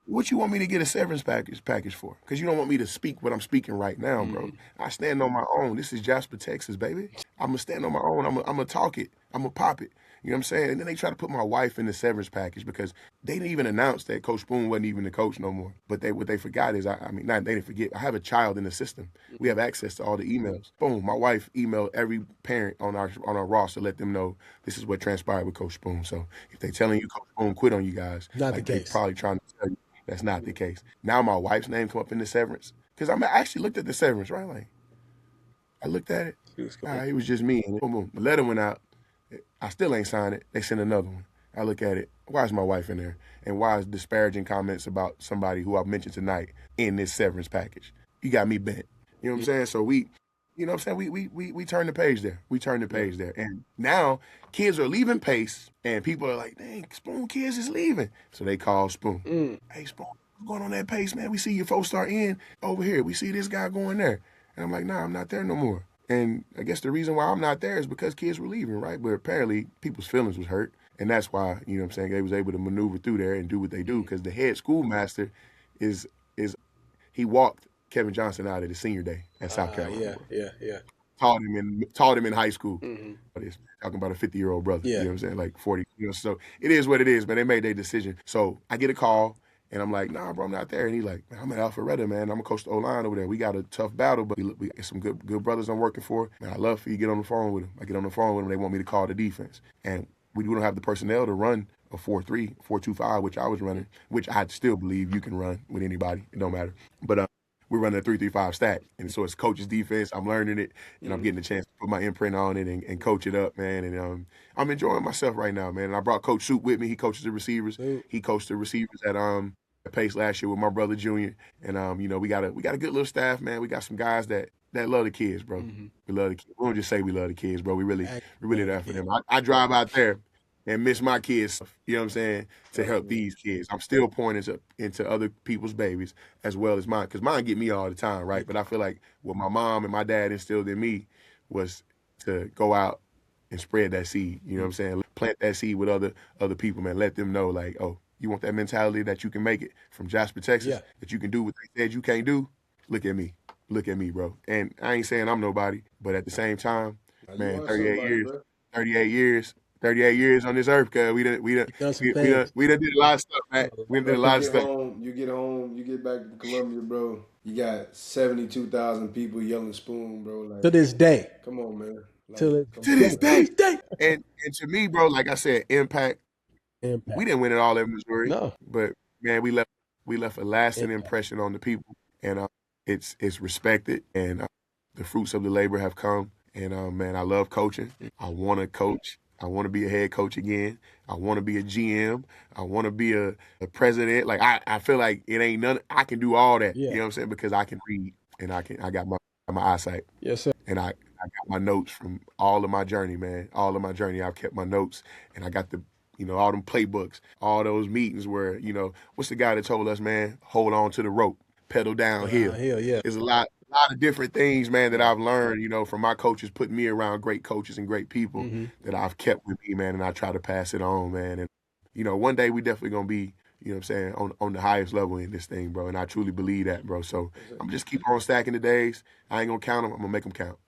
What you want me to get a severance package for? Because you don't want me to speak what I'm speaking right now, bro. I stand on my own. This is Jasper, Texas, baby. I'm going to stand on my own. I'm going to talk it. I'm going to pop it. You know what I'm saying? And then they try to put my wife in the severance package because they didn't even announce that Coach Spoon wasn't even the coach no more. But what they forgot is, they didn't forget. I have a child in the system. We have access to all the emails. Boom, my wife emailed every parent on our roster to let them know this is what transpired with Coach Spoon. So if they're telling you Coach Spoon quit on you guys, not the case. They're probably trying to tell you that's not the case. Now my wife's name come up in the severance. Because I actually looked at the severance, right? Like, I looked at it. It was just me. And boom, boom. The letter went out. I still ain't signed it. They sent another one. I look at it. why is my wife in there? And why is disparaging comments about somebody who I've mentioned tonight in this severance package? You got me bent. You know what I'm saying? So we, you know what I'm saying? We turn the page there. We turn the page there. And now kids are leaving Pace, and people are like, dang, Spoon kids is leaving. So they call Spoon. Hey, Spoon, what's going on that Pace, man? We see your 4-star in over here. We see this guy going there. And I'm like, nah, I'm not there no more. And I guess the reason why I'm not there is because kids were leaving, right? But apparently people's feelings was hurt. And that's why, you know what I'm saying, they was able to maneuver through there and do what they do, because the head schoolmaster is he walked Kevin Johnson out at his senior day at South Carolina. Yeah. Taught him in high school. But it's talking about a 50-year-old brother. You know what I'm saying? Like 40. So it is what it is, man. They made their decision. So I get a call, and I'm like, nah, bro, I'm not there. And he's like, man, I'm at Alpharetta, man. I'm going to coach the O-line over there. We got a tough battle, but we got some good brothers I'm working for. Man, I love for you to get on the phone with them. I get on the phone with them. They want me to call the defense. And we don't have the personnel to run a 4-3, 4-2-5, which I was running, which I still believe you can run with anybody. It don't matter. But we're running a 3-3-5 stack. And so it's coach's defense. I'm learning it, and I'm getting a chance to put my imprint on it and coach it up, man. And I'm enjoying myself right now, man. And I brought Coach Soup with me. He coaches the receivers. He coached the receivers at Pace last year with my brother Junior. And we got a good little staff, man. We got some guys that love the kids, bro. We love the kids. We don't just say we love the kids, bro. We really there for them. I drive out there and miss my kids, you know what I'm saying, to help these kids. I'm still pouring into other people's babies as well as mine, because mine get me all the time, right? But I feel like what my mom and my dad instilled in me was to go out and spread that seed, you know what I'm saying? Plant that seed with other people, man. Let them know, like, oh, you want that mentality that you can make it from Jasper, Texas, that you can do what they said you can't do? Look at me. Look at me, bro. And I ain't saying I'm nobody, but at the same time, man, 38 years on this earth, cuz we done did a lot of stuff, man. We did a lot of stuff. You get back to Columbia, bro. You got 72,000 people yelling Spoon, bro. Like, to this day. Come on, man. Like, to this day. And to me, bro, like I said, impact. We didn't win it all at Missouri. No. But man, we left a lasting impression on the people, and it's respected, and the fruits of the labor have come. And man, I love coaching. I want to coach. I want to be a head coach again. I want to be a GM. I want to be a president. Like I feel like it ain't none. I can do all that. You know what I'm saying? Because I can read, and I got my eyesight. Yes, sir. And I got my notes from all of my journey, man. All of my journey, I've kept my notes, and I got all them playbooks, all those meetings where, what's the guy that told us, man, hold on to the rope, pedal downhill. There's a lot of different things, man, that I've learned, from my coaches, putting me around great coaches and great people that I've kept with me, man, and I try to pass it on, man. And, one day we definitely going to be, you know what I'm saying, on the highest level in this thing, bro, and I truly believe that, bro. So I'm just keep on stacking the days. I ain't going to count them. I'm going to make them count.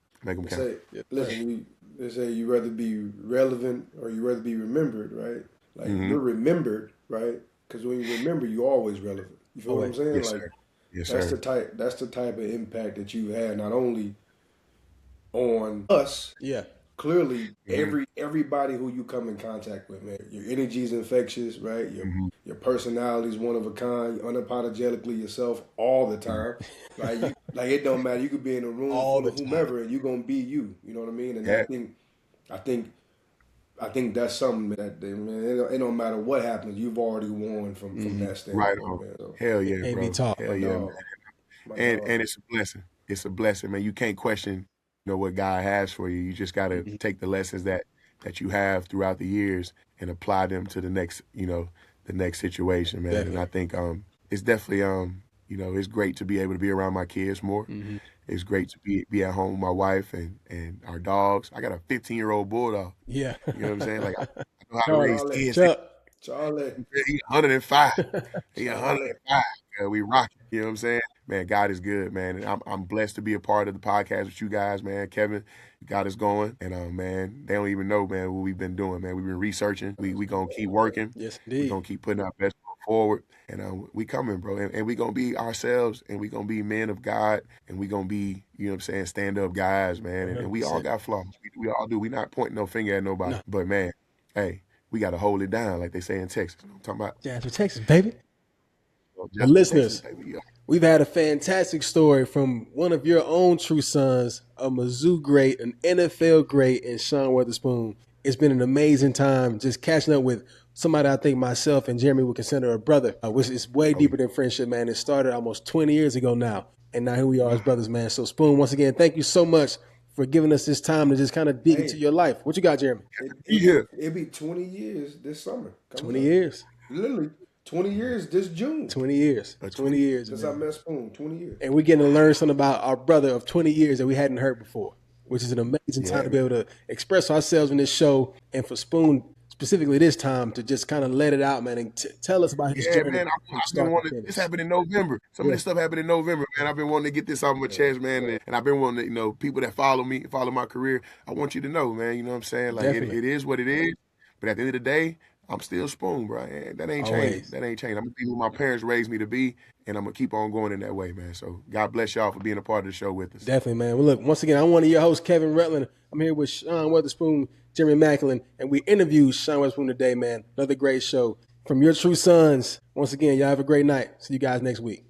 Listen, they say you rather be relevant or you rather be remembered, right? Like, you're remembered, right? Because when you remember, you're always relevant. You feel what I'm saying? Yes, like, sir. Yes, that's sir. That's the type of impact that you had, not only on us. Yeah. Clearly, everybody who you come in contact with, man, your energy is infectious, right? Your personality is one of a kind. You're unapologetically yourself all the time. Like, it don't matter. You could be in a room full of whomever, and you're gonna be you. You know what I mean? And I think that's something that, man, it don't matter what happens. You've already won from that standpoint. Right on. Man, so. Hell yeah, bro. Hell yeah, man. And it's a blessing. It's a blessing, man. You can't question, what God has for you. You just got to take the lessons that you have throughout the years and apply them to the next situation, man. Definitely. And I think it's definitely it's great to be able to be around my kids more. It's great to be at home with my wife and our dogs. I got a 15-year-old bulldog. Yeah. You know what I'm saying? Like, I know how to raise kids. Charlie. He's 105. He's 105. We rock it. You know what I'm saying? Man, God is good, man. And I'm blessed to be a part of the podcast with you guys, man. Kevin, got us going. And, man, they don't even know, man, what we've been doing, man. We've been researching. We going to keep working. Yes, indeed. We're going to keep putting our best foot forward. And we coming, bro. And we going to be ourselves. And we going to be men of God. And we going to be, you know what I'm saying, stand-up guys, man. And we all got flaws. We all do. We not pointing no finger at nobody. No. But, man, hey, we got to hold it down like they say in Texas. You know what I'm talking about? Jasper, Texas, baby. And listeners, we've had a fantastic story from one of your own true sons, a Mizzou great, an NFL great, and Sean Weatherspoon. It's been an amazing time just catching up with somebody I think myself and Jeremy would consider a brother, which is way deeper than friendship, man. It started almost 20 years ago now. And now here we are as brothers, man. So Spoon, once again, thank you so much for giving us this time to just kind of dig into your life. What you got, Jeremy? It'll be 20 years this summer. 20 years. Literally 20 years this June. 20 years. 20 years. Since I met Spoon, 20 years. And we're getting to learn something about our brother of 20 years that we hadn't heard before, which is an amazing time to be able to express ourselves in this show, and for Spoon specifically this time to just kind of let it out, man, and tell us about his journey. Man, I've been wanting, this happened in November. Some of this stuff happened in November, man. I've been wanting to get this off my chest, man, and I've been wanting to, people that follow me, follow my career, I want you to know, man, you know what I'm saying? Like, it is what it is, but at the end of the day, I'm still Spoon, bro. That ain't changed. That ain't changed. I'm going to be who my parents raised me to be, and I'm going to keep on going in that way, man. So God bless y'all for being a part of the show with us. Definitely, man. Well, look, once again, I'm one of your hosts, Kevin Rutland. I'm here with Sean Weatherspoon, Jeremy Maclin, and we interviewed Sean Weatherspoon today, man. Another great show from your TruSons. Once again, y'all have a great night. See you guys next week.